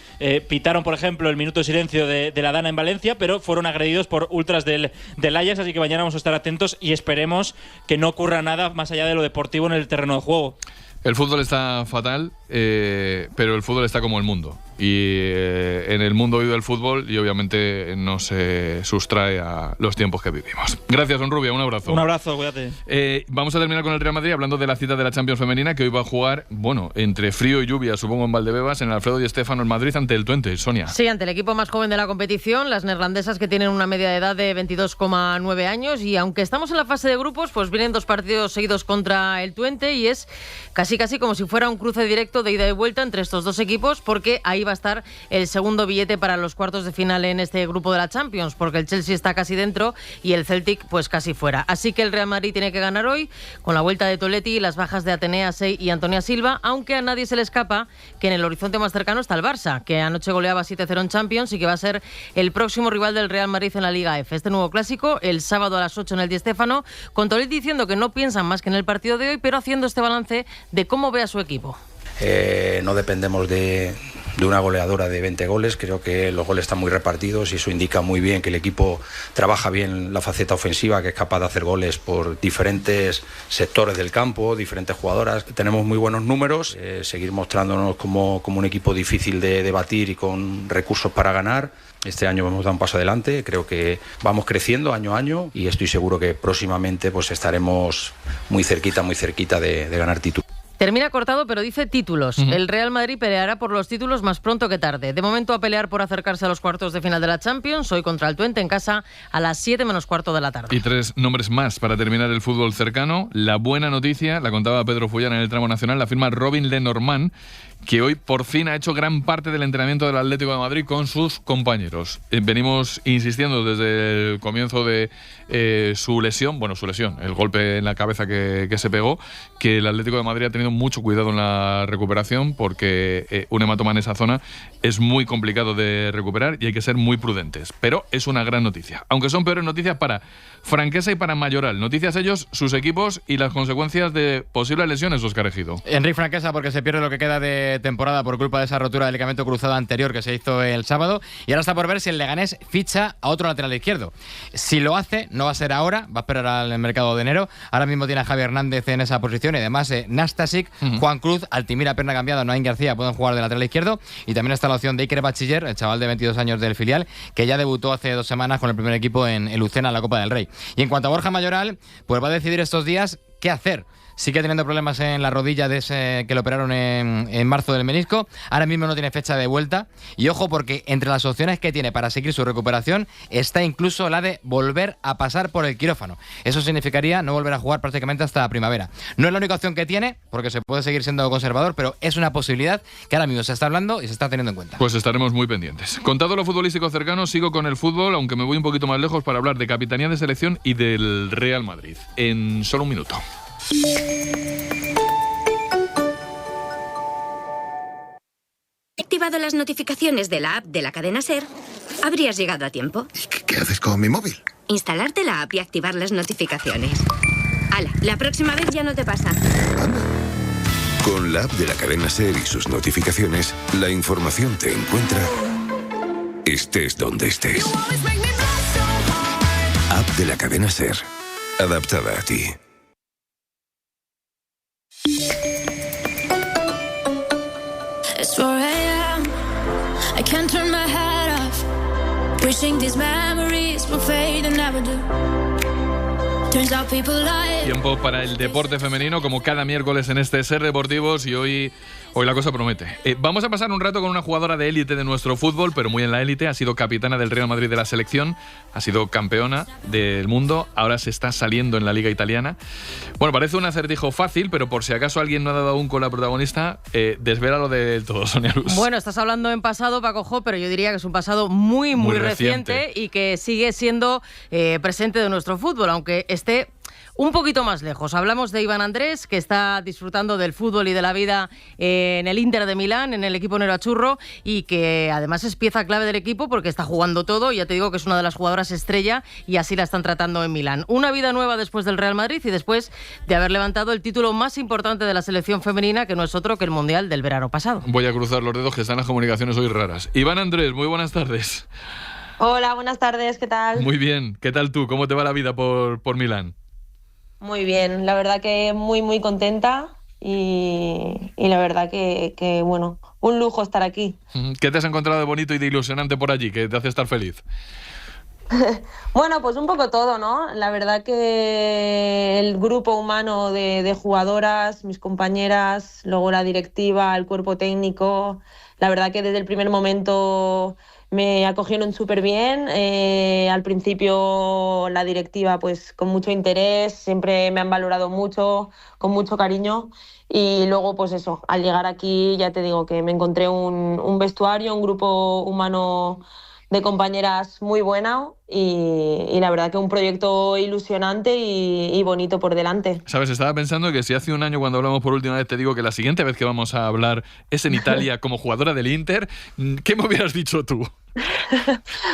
pitaron, por ejemplo, el minuto de silencio de la Dana en Valencia, pero fueron agredidos por ultras del Ajax, así que mañana vamos a estar atentos y esperemos que no ocurra nada más allá de lo deportivo en el terreno de juego. El fútbol está fatal, pero el fútbol está como el mundo. Y en el mundo vive el fútbol y obviamente no se sustrae a los tiempos que vivimos. Gracias, Don Rubia, un abrazo. Un abrazo, cuídate. Vamos a terminar con el Real Madrid hablando de la cita de la Champions femenina, que hoy va a jugar, bueno, entre frío y lluvia, supongo, en Valdebebas, en el Alfredo Di Stéfano en Madrid, ante el Twente. Sonia. Sí, ante el equipo más joven de la competición, las neerlandesas, que tienen una media de edad de 22,9 años, y aunque estamos en la fase de grupos, pues vienen 2 partidos seguidos contra el Twente y es casi como si fuera un cruce directo de ida y vuelta entre estos 2 equipos, porque ahí va a estar el segundo billete para los cuartos de final en este grupo de la Champions, porque el Chelsea está casi dentro y el Celtic pues casi fuera. Así que el Real Madrid tiene que ganar hoy, con la vuelta de Toletti y las bajas de Atenea Sey y Antonia Silva, aunque a nadie se le escapa que en el horizonte más cercano está el Barça, que anoche goleaba 7-0 en Champions y que va a ser el próximo rival del Real Madrid en la Liga F. Este nuevo clásico, el sábado a las 8 en el Di Stéfano, con Toletti diciendo que no piensan más que en el partido de hoy, pero haciendo este balance de cómo ve a su equipo. No dependemos de una goleadora de 20 goles, creo que los goles están muy repartidos y eso indica muy bien que el equipo trabaja bien la faceta ofensiva, que es capaz de hacer goles por diferentes sectores del campo, diferentes jugadoras. Tenemos muy buenos números, seguir mostrándonos como un equipo difícil de batir y con recursos para ganar. Este año hemos dado un paso adelante, creo que vamos creciendo año a año y estoy seguro que próximamente pues estaremos muy cerquita de ganar títulos. Termina cortado, pero dice títulos. El Real Madrid peleará por los títulos más pronto que tarde. De momento a pelear por acercarse a los cuartos de final de la Champions, hoy contra el Twente en casa a las 7 menos cuarto de la tarde. Y 3 nombres más para terminar el fútbol cercano. La buena noticia, la contaba Pedro Fullán en el tramo nacional, la firma Robin Lenormand, que hoy por fin ha hecho gran parte del entrenamiento del Atlético de Madrid con sus compañeros. Venimos insistiendo desde el comienzo de su lesión, el golpe en la cabeza que se pegó, que el Atlético de Madrid ha tenido mucho cuidado en la recuperación, porque un hematoma en esa zona es muy complicado de recuperar y hay que ser muy prudentes. Pero es una gran noticia, aunque son peores noticias para Franquesa y para Mayoral. Noticias ellos, sus equipos y las consecuencias de posibles lesiones, Óscar Ejido. Enrique Franquesa, porque se pierde lo que queda de temporada por culpa de esa rotura del ligamento cruzado anterior que se hizo el sábado, y ahora está por ver si el Leganés ficha a otro lateral izquierdo. Si lo hace, no va a ser ahora, va a esperar al mercado de enero. Ahora mismo tiene a Javi Hernández en esa posición y además Nastasic, Juan Cruz, Altimira, pierna cambiada, Noain García pueden jugar de lateral izquierdo, y también está la opción de Iker Bachiller, el chaval de 22 años del filial, que ya debutó hace 2 semanas con el primer equipo en Lucena, en la Copa del Rey. Y en cuanto a Borja Mayoral, pues va a decidir estos días qué hacer. Sigue teniendo problemas en la rodilla de ese que le operaron en marzo del menisco. Ahora mismo no tiene fecha de vuelta. Y ojo, porque entre las opciones que tiene para seguir su recuperación está incluso la de volver a pasar por el quirófano. Eso significaría no volver a jugar prácticamente hasta primavera. No es la única opción que tiene, porque se puede seguir siendo conservador, pero es una posibilidad que ahora mismo se está hablando y se está teniendo en cuenta. Pues estaremos muy pendientes. Contado lo futbolístico cercano, sigo con el fútbol, aunque me voy un poquito más lejos para hablar de capitanía de selección y del Real Madrid. En solo un minuto. He activado las notificaciones de la app de la cadena SER. Habrías llegado a tiempo. ¿Qué haces con mi móvil? Instalarte la app y activar las notificaciones. ¡Hala! La próxima vez ya no te pasa. Anda. Con la app de la cadena SER y sus notificaciones, la información te encuentra estés donde estés. App de la cadena SER. Adaptada a ti. It's 4 a.m. I can't turn my head off. Wishing these memories will fade and never do. Turns out people lie. Tiempo para el deporte femenino, como cada miércoles en este Ser Deportivos, y hoy la cosa promete. Vamos a pasar un rato con una jugadora de élite de nuestro fútbol, pero muy en la élite. Ha sido capitana del Real Madrid de la selección, ha sido campeona del mundo, ahora se está saliendo en la Liga Italiana. Bueno, parece un acertijo fácil, pero por si acaso alguien no ha dado aún con la protagonista, desvélalo del todo, Sonia Luz. Bueno, estás hablando en pasado, Paco Jo, pero yo diría que es un pasado muy reciente y que sigue siendo presente de nuestro fútbol, aunque está esté un poquito más lejos. Hablamos de Iván Andrés, que está disfrutando del fútbol y de la vida en el Inter de Milán, en el equipo nerazzurro, y que además es pieza clave del equipo porque está jugando todo. Ya te digo que es una de las jugadoras estrella y así la están tratando en Milán. Una vida nueva después del Real Madrid y después de haber levantado el título más importante de la selección femenina, que no es otro que el Mundial del verano pasado. Voy a cruzar los dedos, que están las comunicaciones hoy raras. Iván Andrés, muy buenas tardes. Hola, buenas tardes, ¿qué tal? Muy bien, ¿qué tal tú? ¿Cómo te va la vida por Milán? Muy bien, la verdad que muy contenta y la verdad que bueno, un lujo estar aquí. ¿Qué te has encontrado de bonito y de ilusionante por allí, que te hace estar feliz? Bueno, pues un poco todo, ¿no? La verdad que el grupo humano de jugadoras, mis compañeras, luego la directiva, el cuerpo técnico, la verdad que desde el primer momento me acogieron súper bien. Al principio la directiva pues con mucho interés, siempre me han valorado mucho, con mucho cariño, y luego pues eso, al llegar aquí ya te digo que me encontré un vestuario, un grupo humano de compañeras muy buena y la verdad que un proyecto ilusionante y bonito por delante. Sabes, estaba pensando que si hace un año cuando hablamos por última vez te digo que la siguiente vez que vamos a hablar es en Italia como jugadora del Inter, ¿qué me hubieras dicho tú?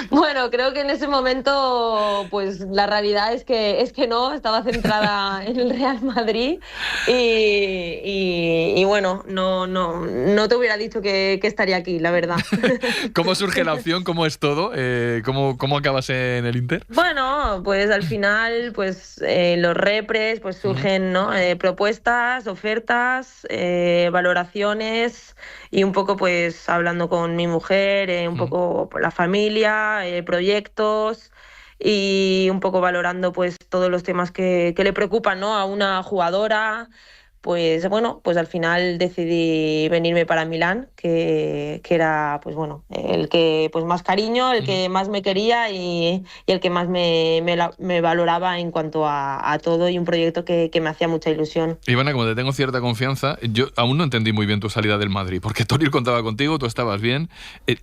Bueno, creo que en ese momento pues la realidad es que no, estaba centrada en el Real Madrid y bueno, no te hubiera dicho que estaría aquí, la verdad. ¿Cómo surge la opción? ¿Cómo es todo? ¿Cómo acabas en el Inter? Bueno, pues al final pues los repres pues surgen, ¿no? Propuestas, ofertas, valoraciones y un poco pues hablando con mi mujer, un poco la familia, proyectos y un poco valorando pues todos los temas que le preocupan, ¿no? A una jugadora. Pues bueno, pues al final decidí venirme para Milán, que era pues bueno, el que pues más cariño, el que más me quería y el que más me valoraba en cuanto a todo, y un proyecto que me hacía mucha ilusión. Ivana, como te tengo cierta confianza, yo aún no entendí muy bien tu salida del Madrid, porque Toril contaba contigo, tú estabas bien.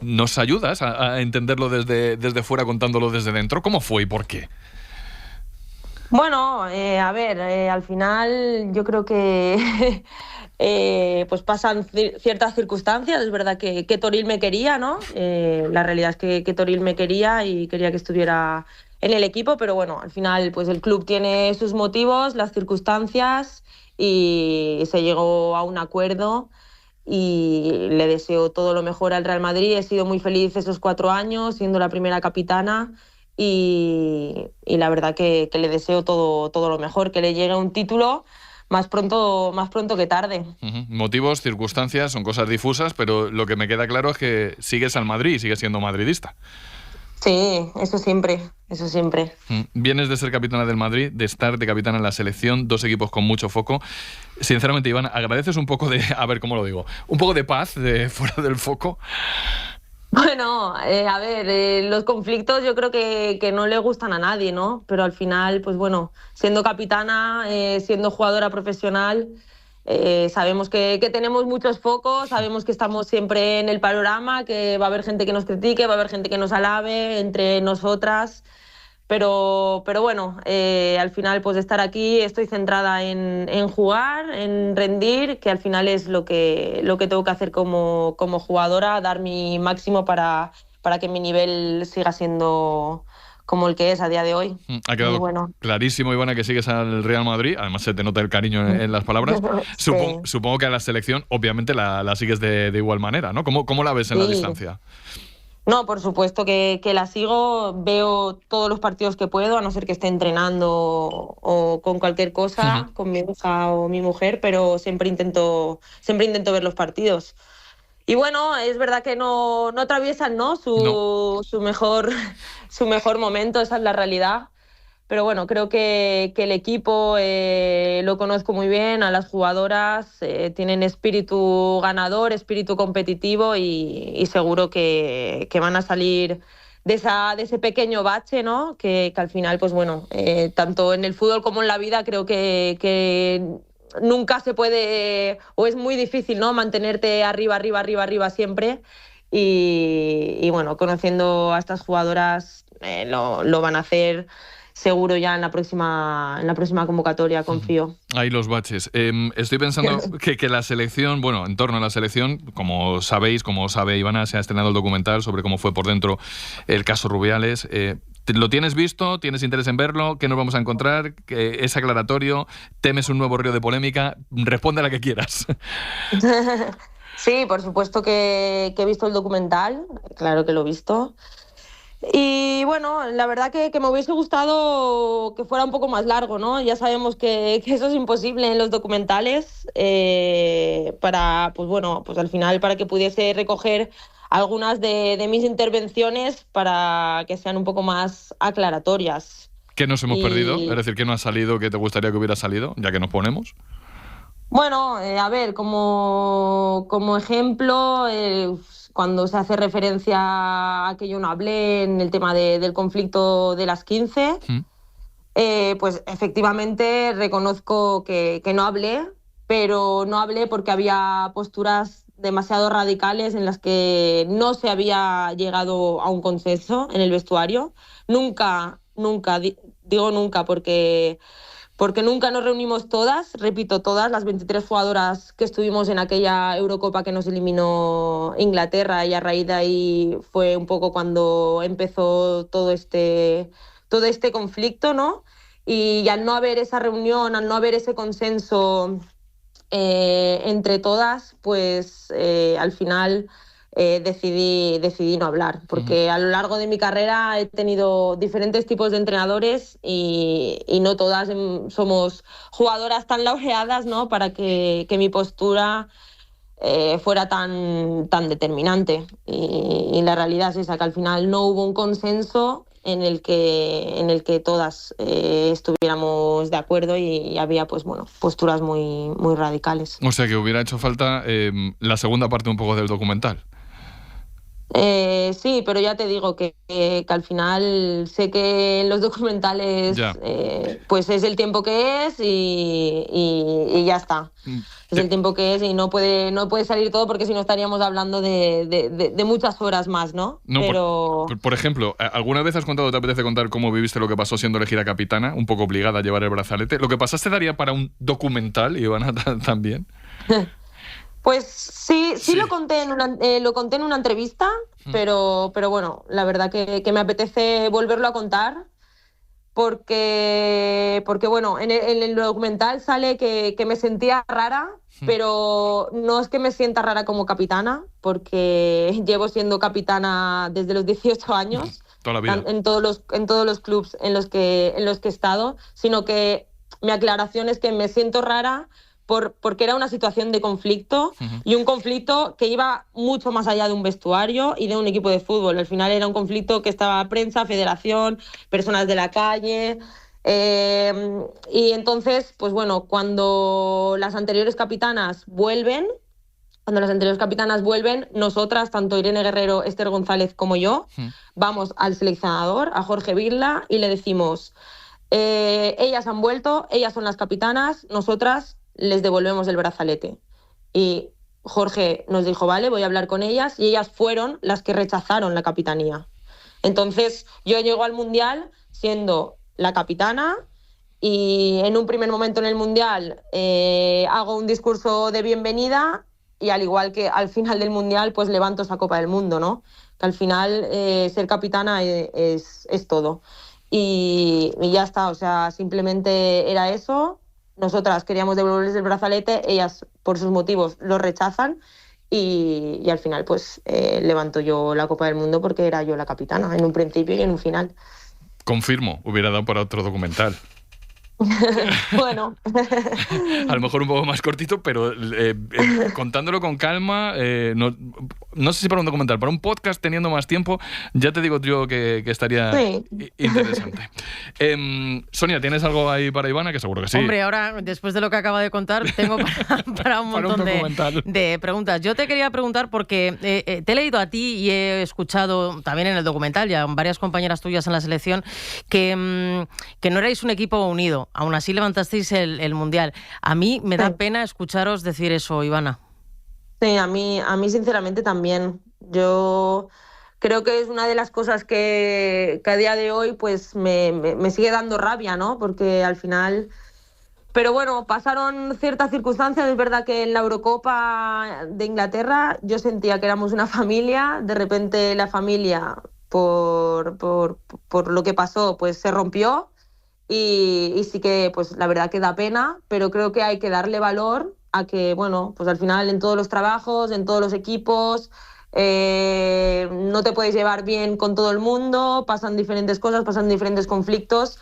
¿Nos ayudas a entenderlo desde fuera contándolo desde dentro? ¿Cómo fue y por qué? Bueno, a ver, al final yo creo que pues pasan ciertas circunstancias. Es verdad que Toril me quería, ¿no? La realidad es que Toril me quería y quería que estuviera en el equipo, pero bueno, al final pues el club tiene sus motivos, las circunstancias, y se llegó a un acuerdo y le deseo todo lo mejor al Real Madrid. He sido muy feliz esos 4 años siendo la primera capitana. Y la verdad que le deseo todo lo mejor, que le llegue un título más pronto que tarde. Motivos, circunstancias, son cosas difusas, pero lo que me queda claro es que sigues al Madrid y sigues siendo madridista. Sí, eso siempre. Vienes de ser capitana del Madrid, de estar de capitana en la selección, 2 equipos con mucho foco. Sinceramente, Iván, ¿agradeces un poco de, a ver cómo lo digo, un poco de paz de fuera del foco? Bueno, a ver, los conflictos yo creo que no le gustan a nadie, ¿no? Pero al final, pues bueno, siendo capitana, siendo jugadora profesional, sabemos que tenemos muchos focos, sabemos que estamos siempre en el panorama, que va a haber gente que nos critique, va a haber gente que nos alabe entre nosotras. Pero bueno, al final pues estar aquí, estoy centrada en jugar, en rendir, que al final es lo que tengo que hacer como jugadora, dar mi máximo para que mi nivel siga siendo como el que es a día de hoy. Ha quedado clarísimo, Ivana, que sigues al Real Madrid, además se te nota el cariño en las palabras. Sí. Supongo que a la selección obviamente la sigues de igual manera, ¿no? ¿Cómo la ves en la distancia? No, por supuesto que la sigo, veo todos los partidos que puedo, a no ser que esté entrenando o con cualquier cosa, con mi hija o mi mujer, pero siempre intento ver los partidos. Y bueno, es verdad que no atraviesan, ¿no? Su mejor momento, esa es la realidad. Pero bueno, creo que el equipo lo conozco muy bien, a las jugadoras tienen espíritu ganador, espíritu competitivo y seguro que van a salir de ese pequeño bache, ¿no? Que al final, pues bueno, tanto en el fútbol como en la vida creo que nunca se puede, o es muy difícil, ¿no? Mantenerte arriba siempre. Y bueno, conociendo a estas jugadoras lo van a hacer seguro ya en la próxima convocatoria, confío. Ahí los baches. Estoy pensando que la selección, bueno, en torno a la selección, como sabéis, como sabe Ivana, se ha estrenado el documental sobre cómo fue por dentro el caso Rubiales. ¿Lo tienes visto? ¿Tienes interés en verlo? ¿Qué nos vamos a encontrar? ¿Es aclaratorio? ¿Temes un nuevo río de polémica? Responde a la que quieras. Sí, por supuesto que he visto el documental, claro que lo he visto. Y bueno, la verdad que me hubiese gustado que fuera un poco más largo, ¿no? Ya sabemos que eso es imposible en los documentales, pues al final para que pudiese recoger algunas de mis intervenciones para que sean un poco más aclaratorias. ¿Qué nos hemos perdido? Es decir, ¿qué no ha salido que te gustaría que hubiera salido, ya que nos ponemos? Bueno, a ver, como ejemplo, cuando se hace referencia a que yo no hablé en el tema del conflicto de las 15, pues efectivamente reconozco que no hablé, pero no hablé porque había posturas demasiado radicales en las que no se había llegado a un consenso en el vestuario. Nunca, digo nunca porque nunca nos reunimos todas, repito, todas las 23 jugadoras que estuvimos en aquella Eurocopa que nos eliminó Inglaterra, y a raíz de ahí fue un poco cuando empezó todo este conflicto, ¿no? Y al no haber esa reunión, al no haber ese consenso entre todas, pues al final decidí no hablar, porque a lo largo de mi carrera he tenido diferentes tipos de entrenadores y no todas somos jugadoras tan laureadas, ¿no?, para que mi postura fuera tan determinante. Y la realidad es esa, que al final no hubo un consenso en el que todas estuviéramos de acuerdo, y había pues bueno, posturas muy, muy radicales. O sea que hubiera hecho falta la segunda parte un poco del documental. Sí, pero ya te digo que al final sé que en los documentales pues es el tiempo que es y ya está. Es el tiempo que es y no puede salir todo, porque si no estaríamos hablando de muchas horas más, ¿no? Pero... por ejemplo, ¿alguna vez has contado, te apetece contar cómo viviste lo que pasó siendo elegida capitana, un poco obligada a llevar el brazalete? ¿Lo que pasaste daría para un documental, Ivana, también? Pues sí. Lo conté en una entrevista, pero bueno, la verdad que me apetece volverlo a contar, porque bueno, en el documental sale que me sentía rara, pero no es que me sienta rara como capitana, porque llevo siendo capitana desde los 18 años, toda la vida. en todos los clubs en los que he estado, sino que mi aclaración es que me siento rara porque era una situación de conflicto, y un conflicto que iba mucho más allá de un vestuario y de un equipo de fútbol. Al final era un conflicto que estaba prensa, federación, personas de la calle. Y entonces, pues bueno, cuando las anteriores capitanas vuelven, nosotras, tanto Irene Guerrero, Esther González como yo, vamos al seleccionador, a Jorge Birla, y le decimos: ellas han vuelto, ellas son las capitanas, nosotras les devolvemos el brazalete. Y Jorge nos dijo: vale, voy a hablar con ellas, y ellas fueron las que rechazaron la capitanía. Entonces yo llego al Mundial siendo la capitana, y en un primer momento en el Mundial hago un discurso de bienvenida, y al igual que al final del Mundial, pues levanto esa Copa del Mundo, ¿no? Que al final ser capitana es todo. Y ya está, o sea, simplemente era eso. Nosotras queríamos devolverles el brazalete, ellas por sus motivos lo rechazan, y al final pues levanto yo la Copa del Mundo porque era yo la capitana en un principio y en un final. Confirmo, hubiera dado para otro documental. Bueno. A lo mejor un poco más cortito, pero contándolo con calma, no sé si para un documental, para un podcast teniendo más tiempo, ya te digo yo que estaría interesante. Sonia, ¿tienes algo ahí para Ivana? Que seguro que sí. Hombre, ahora, después de lo que acaba de contar, tengo para un montón de preguntas. Yo te quería preguntar porque te he leído a ti y he escuchado también en el documental, ya varias compañeras tuyas en la selección, que no erais un equipo unido. Aún así levantasteis el Mundial. A mí me da pena escucharos decir eso, Ivana. Sí, a mí sinceramente también. Yo creo que es una de las cosas que a día de hoy pues me sigue dando rabia, ¿no? Porque al final... Pero bueno, pasaron ciertas circunstancias. Es verdad que en la Eurocopa de Inglaterra yo sentía que éramos una familia. De repente la familia, por lo que pasó, pues se rompió. Y sí que, pues la verdad que da pena, pero creo que hay que darle valor a que, bueno, pues al final en todos los trabajos, en todos los equipos, no te puedes llevar bien con todo el mundo, pasan diferentes cosas, pasan diferentes conflictos.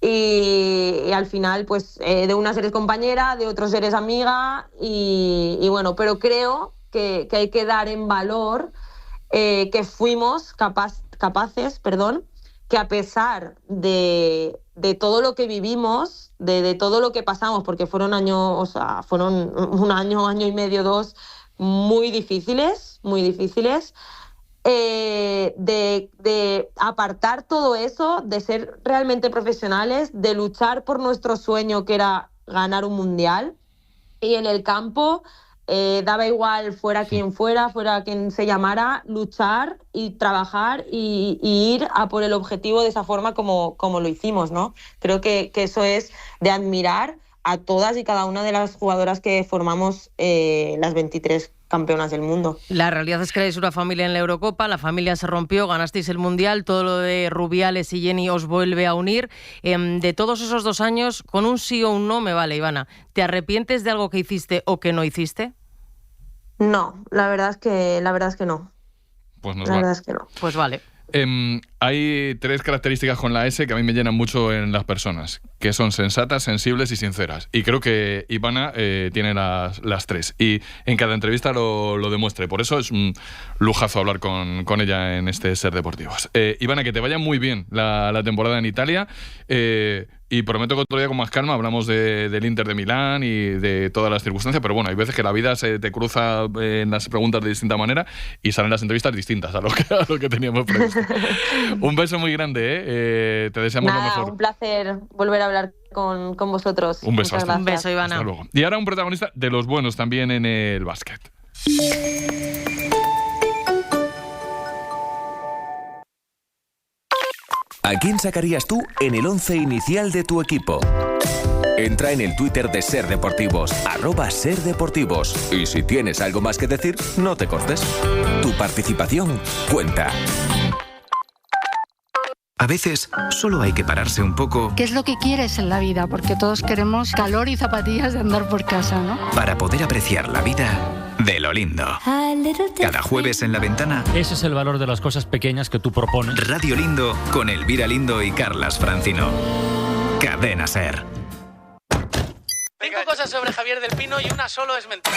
Y al final, pues de unas eres compañera, de otros eres amiga y bueno, pero creo que hay que dar en valor que fuimos capaces, que a pesar de todo lo que vivimos, de todo lo que pasamos, porque fueron un año y medio, 2, muy difíciles, de apartar todo eso, de ser realmente profesionales, de luchar por nuestro sueño que era ganar un mundial, y en el campo daba igual fuera quien fuera quien se llamara, luchar y trabajar y ir a por el objetivo de esa forma como lo hicimos, ¿no? Creo que eso es de admirar a todas y cada una de las jugadoras que formamos las 23 campeonas del mundo. La realidad es que erais una familia en la Eurocopa, la familia se rompió, ganasteis el Mundial, todo lo de Rubiales y Jenny os vuelve a unir. De todos esos 2 años, con un sí o un no me vale, Ivana. ¿Te arrepientes de algo que hiciste o que no hiciste? No, la verdad es que no. Pues la verdad es que no. Pues vale. Hay 3 características con la S que a mí me llenan mucho en las personas, que son sensatas, sensibles y sinceras. Y creo que Ivana tiene las 3. Y en cada entrevista lo demuestra. Por eso es un lujazo hablar con ella en este Ser Deportivos. Ivana, que te vaya muy bien la temporada en Italia. Y prometo que otro día con más calma hablamos del Inter de Milán y de todas las circunstancias, pero bueno, hay veces que la vida se te cruza en las preguntas de distinta manera y salen las entrevistas distintas a lo que teníamos previsto. Un beso muy grande, te deseamos lo mejor. Un placer volver a hablar con vosotros. Un beso, un beso, Ivana. Hasta luego. Y ahora un protagonista de los buenos también en el básquet. ¿A quién sacarías tú en el 11 inicial de tu equipo? Entra en el Twitter de Ser Deportivos, @SerDeportivos. Y si tienes algo más que decir, no te cortes. Tu participación cuenta. A veces solo hay que pararse un poco. ¿Qué es lo que quieres en la vida? Porque todos queremos calor y zapatillas de andar por casa, ¿no? Para poder apreciar la vida de lo lindo. Cada jueves en La Ventana. Ese es el valor de las cosas pequeñas que tú propones. Radio Lindo con Elvira Lindo y Carlas Francino. Cadena Ser. 5 cosas sobre Javier del Pino y una solo es mentira.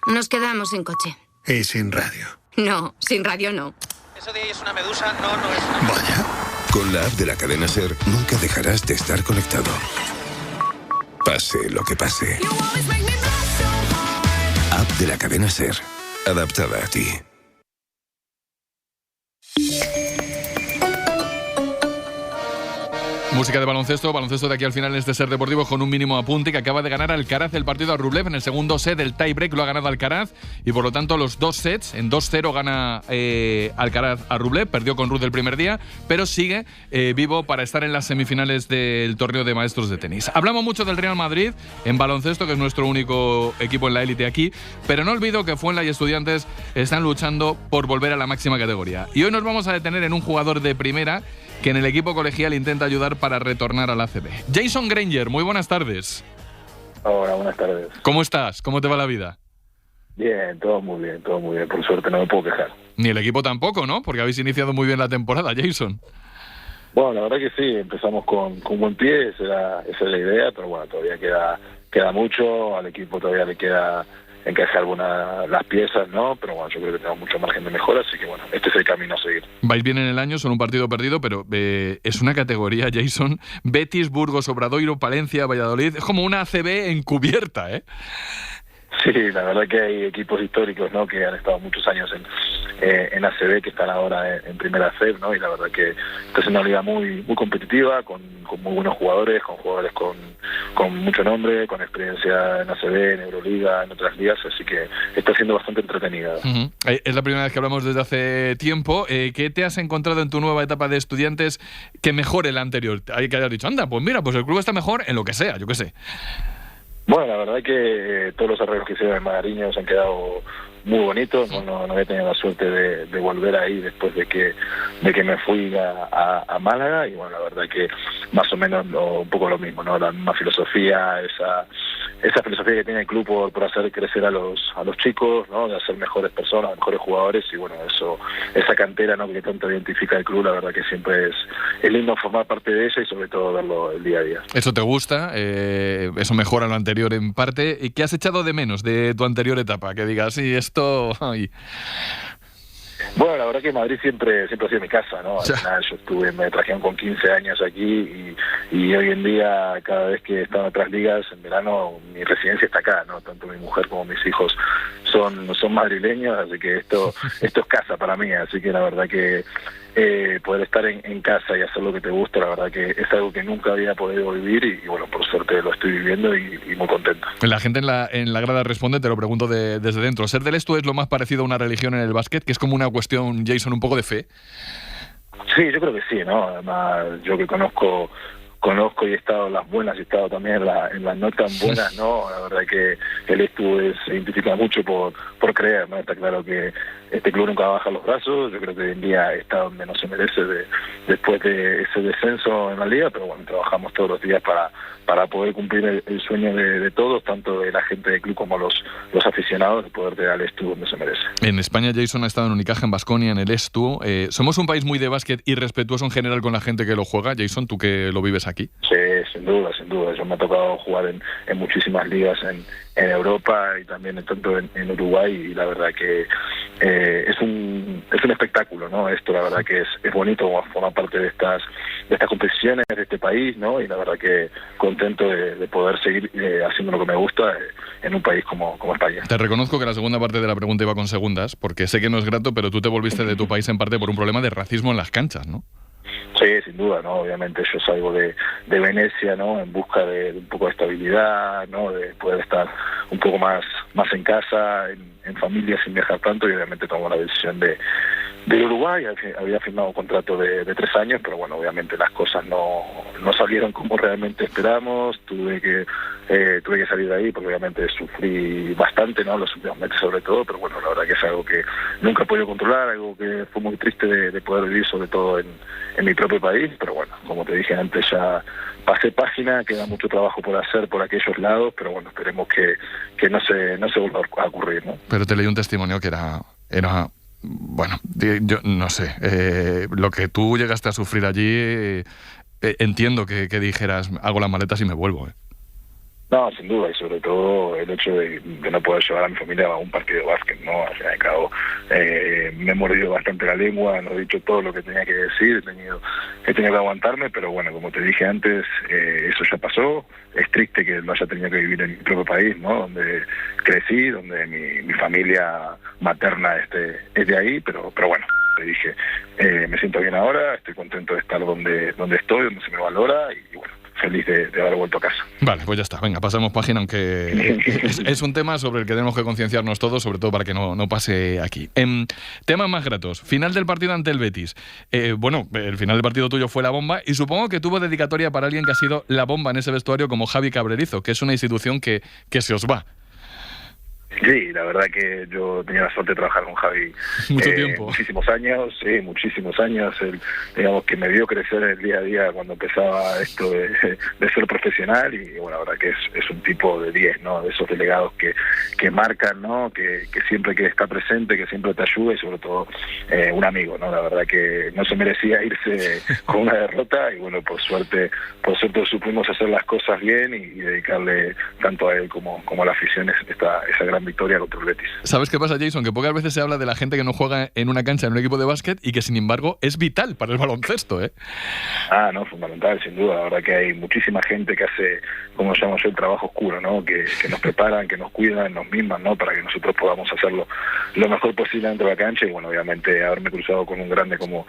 Nos quedamos sin coche. Y sin radio. No, sin radio no. Eso de ahí es una medusa, no es una... Vaya. Con la app de la cadena Ser nunca dejarás de estar conectado. Pase lo que pase. App de la cadena Ser. Adaptada a ti. Música de baloncesto de aquí al final en este Ser Deportivo con un mínimo apunte que acaba de ganar Alcaraz el partido a Rublev en el segundo set del tiebreak, lo ha ganado Alcaraz y por lo tanto los 2 sets, en 2-0 gana Alcaraz a Rublev, perdió con Ruud el primer día, pero sigue vivo para estar en las semifinales del torneo de maestros de tenis. Hablamos mucho del Real Madrid en baloncesto, que es nuestro único equipo en la élite aquí, pero no olvido que Fuenla y Estudiantes están luchando por volver a la máxima categoría. Y hoy nos vamos a detener en un jugador de primera que en el equipo colegial intenta ayudar para retornar a la ACB. Jason Granger, muy buenas tardes. Hola, buenas tardes. ¿Cómo estás? ¿Cómo te va la vida? Bien, todo muy bien, por suerte, no me puedo quejar. Ni el equipo tampoco, ¿no? Porque habéis iniciado muy bien la temporada, Jason. Bueno, la verdad que sí, empezamos con buen pie, esa es la idea, pero bueno, todavía queda mucho, al equipo todavía le queda encajar las piezas, ¿no? Pero bueno, yo creo que tenemos mucho margen de mejora, así que bueno, este es el camino a seguir. Vais bien en el año, son un partido perdido, pero es una categoría, Jason, Betis, Burgos, Obradoiro, Palencia, Valladolid, es como una ACB encubierta, ¿eh? Sí, la verdad que hay equipos históricos, ¿no?, que han estado muchos años en ACB, que están ahora en primera FEB, ¿no? Y la verdad que esta es una liga muy competitiva, con muy buenos jugadores, con jugadores con mucho nombre, con experiencia en ACB, en Euroliga, en otras ligas, así que está siendo bastante entretenida. Uh-huh. Es la primera vez que hablamos desde hace tiempo. ¿Qué te has encontrado en tu nueva etapa de estudiantes que mejore la anterior? Hay que hayas dicho, anda, pues mira, pues el club está mejor en lo que sea, yo qué sé. Bueno, la verdad que todos los arreglos que hicieron en Magariños han quedado muy bonitos. No había tenido la suerte de volver ahí después de que me fui a Málaga, y bueno, la verdad que más o menos un poco lo mismo, ¿no? La misma filosofía, esa filosofía que tiene el club por hacer crecer a los chicos, ¿no?, de hacer mejores personas, mejores jugadores, y bueno, esa cantera, ¿no?, que tanto identifica el club, la verdad que siempre es lindo formar parte de ella y sobre todo verlo el día a día. ¿Eso te gusta? ¿Eso mejora lo anterior en parte? ¿Y qué has echado de menos de tu anterior etapa? Que digas, sí, esto... Ay. Bueno, la verdad que Madrid siempre ha sido mi casa, ¿no? Al final yo me trajeron con 15 años aquí y hoy en día, cada vez que he estado en otras ligas, en verano, mi residencia está acá, ¿no? Tanto mi mujer como mis hijos son madrileños, así que esto es casa para mí, así que la verdad que poder estar en casa y hacer lo que te gusta, la verdad que es algo que nunca había podido vivir y bueno, por suerte lo estoy viviendo y muy contento. La gente en la grada responde, te lo pregunto desde dentro, ¿ser del Estu es lo más parecido a una religión en el básquet, que es como una cuestión, Jason, un poco de fe? Sí, yo creo que sí, ¿no? Además, yo que conozco y he estado en las buenas y he estado también en las no tan buenas, ¿no? La verdad que el Estu se identifica mucho por creer, ¿no? Está claro que este club nunca baja los brazos, yo creo que hoy en día está donde no se merece después de ese descenso en la liga, pero bueno, trabajamos todos los días para poder cumplir el sueño de todos, tanto de la gente del club como los aficionados, de poder dar al Estu donde se merece. En España, Jason ha estado en Unicaja, en Baskonia, en el Estu. ¿Somos un país muy de básquet y respetuoso en general con la gente que lo juega? Jason, tú que lo vives aquí. Sí, sin duda. Yo me ha tocado jugar en muchísimas ligas en Europa y también tanto en Uruguay, y la verdad que es un espectáculo, ¿no? Esto la verdad que es bonito formar parte de estas competiciones de este país, ¿no? Y la verdad que contento de poder seguir haciendo lo que me gusta en un país como España. Te reconozco que la segunda parte de la pregunta iba con segundas, porque sé que no es grato, pero tú te volviste de tu país en parte por un problema de racismo en las canchas, ¿no? Sí, sin duda, ¿no? Obviamente yo salgo de Venecia, ¿no?, en busca de un poco de estabilidad, ¿no?, de poder estar un poco más en casa, en familia, sin viajar tanto, y obviamente tomo la decisión de Uruguay. Había firmado un contrato de 3 años, pero bueno, obviamente las cosas no salieron como realmente esperamos. Tuve que salir de ahí porque obviamente sufrí bastante, ¿no?, los últimos meses sobre todo, pero bueno, la verdad que es algo que nunca he podido controlar, algo que fue muy triste de poder vivir, sobre todo en mi propio país, pero bueno, como te dije antes, ya pasé página, queda mucho trabajo por hacer por aquellos lados, pero bueno, esperemos que no se vuelva a ocurrir, ¿no? Pero te leí un testimonio que era bueno, yo no sé, lo que tú llegaste a sufrir allí, entiendo que dijeras, hago las maletas y me vuelvo, No, sin duda, y sobre todo el hecho de no poder llevar a mi familia a un partido de básquet, ¿no? Al fin y al cabo, me he mordido bastante la lengua, no he dicho todo lo que tenía que decir, he tenido que aguantarme, pero bueno, como te dije antes, eso ya pasó. Es triste que lo haya tenido que vivir en mi propio país, ¿no?, donde crecí, donde mi familia materna es de ahí, pero bueno, te dije, me siento bien ahora, estoy contento de estar donde estoy, donde se me valora, y bueno, feliz de haber vuelto a casa. Vale, pues ya está. Venga, pasamos página, aunque es un tema sobre el que tenemos que concienciarnos todos, sobre todo para que no pase aquí. Temas más gratos. Final del partido ante el Betis. Bueno, el final del partido tuyo fue la bomba y supongo que tuvo dedicatoria para alguien que ha sido la bomba en ese vestuario como Javi Cabrerizo, que es una institución que se os va. Sí, la verdad que yo tenía la suerte de trabajar con Javi muchísimos años, sí, muchísimos años. Él, digamos que me vio crecer el día a día cuando empezaba esto de ser profesional, y bueno, la verdad que es un tipo de 10, ¿no? De esos delegados que marcan, ¿no? Que siempre que está presente, que siempre te ayuda, y sobre todo un amigo, ¿no? La verdad que no se merecía irse con una derrota, y bueno, por suerte supimos hacer las cosas bien y dedicarle tanto a él como a la afición esa gran gran victoria contra el Betis. ¿Sabes qué pasa, Jason? Que pocas veces se habla de la gente que no juega en una cancha en un equipo de básquet y que, sin embargo, es vital para el baloncesto, ¿eh? No, fundamental, sin duda. La verdad que hay muchísima gente que hace, como llamo yo, el trabajo oscuro, ¿no? Que nos preparan, que nos cuidan, nos miman, ¿no? Para que nosotros podamos hacerlo lo mejor posible dentro de la cancha. Y bueno, obviamente haberme cruzado con un grande como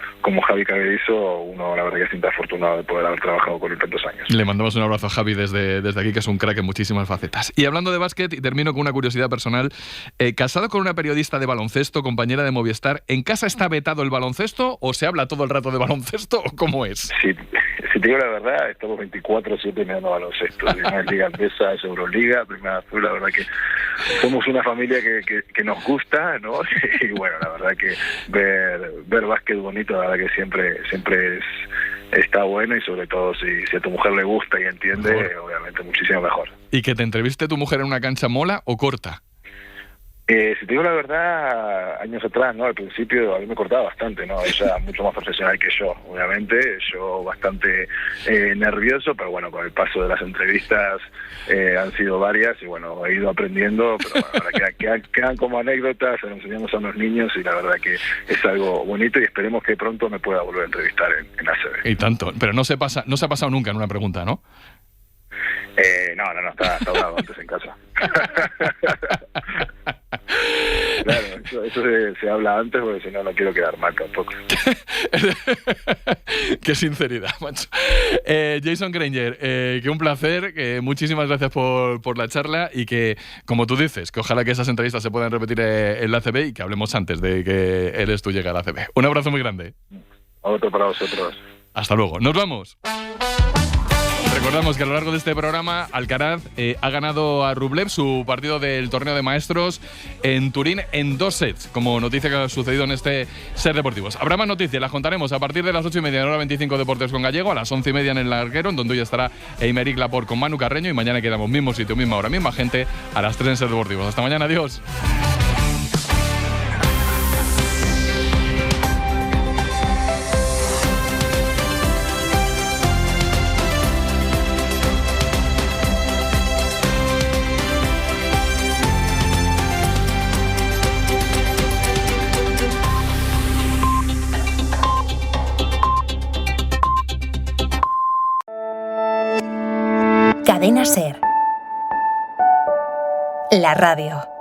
Javi Caberizo, uno la verdad que se siente afortunado de poder haber trabajado con él tantos años. Le mandamos un abrazo a Javi desde aquí, que es un crack en muchísimas facetas. Y hablando de básquet, y termino con una curiosidad personal, casado con una periodista de baloncesto, compañera de Movistar, ¿en casa está vetado el baloncesto o se habla todo el rato de baloncesto o cómo es? Sí, si te digo la verdad, estamos 24/7 mirando baloncesto. No es Liga Endesa, es Euroliga, Primera Azul. La verdad que somos una familia que nos gusta, ¿no? Y bueno, la verdad que ver básquet bonito, la verdad que siempre está bueno, y sobre todo si a tu mujer le gusta y entiende, obviamente muchísimo mejor. ¿Y que te entreviste tu mujer en una cancha mola o corta? Si te digo la verdad, años atrás, ¿no? Al principio a mí me cortaba bastante, ¿no? Ella mucho más profesional que yo, obviamente. Yo bastante nervioso, pero bueno, con el paso de las entrevistas han sido varias y bueno, he ido aprendiendo, pero bueno, ahora quedan como anécdotas, se lo enseñamos a los niños y la verdad que es algo bonito y esperemos que pronto me pueda volver a entrevistar en ACB. Y tanto, pero no se ha pasado nunca en una pregunta, ¿no? No, está hablado antes en casa. Claro, eso se habla antes porque si no quiero quedar mal tampoco. Qué sinceridad, macho. Jason Granger, que un placer, que muchísimas gracias por la charla y que, como tú dices, que ojalá que esas entrevistas se puedan repetir en la ACB y que hablemos antes de que eres tú llegue a la ACB. Un abrazo muy grande. Otro para vosotros. Hasta luego. ¡Nos vamos! Recordamos que a lo largo de este programa Alcaraz ha ganado a Rublev su partido del torneo de maestros en Turín en 2 sets, como noticia que ha sucedido en este Ser Deportivos. Habrá más noticias, las contaremos a partir de las 8:30 en hora 25 Deportes con Gallego, a las 11:30 en el Larguero, en donde hoy estará Eimeric Laporte con Manu Carreño, y mañana quedamos mismo sitio, misma hora, misma gente, a las 3 en Ser Deportivos. Hasta mañana, adiós. Cadena Ser. La radio.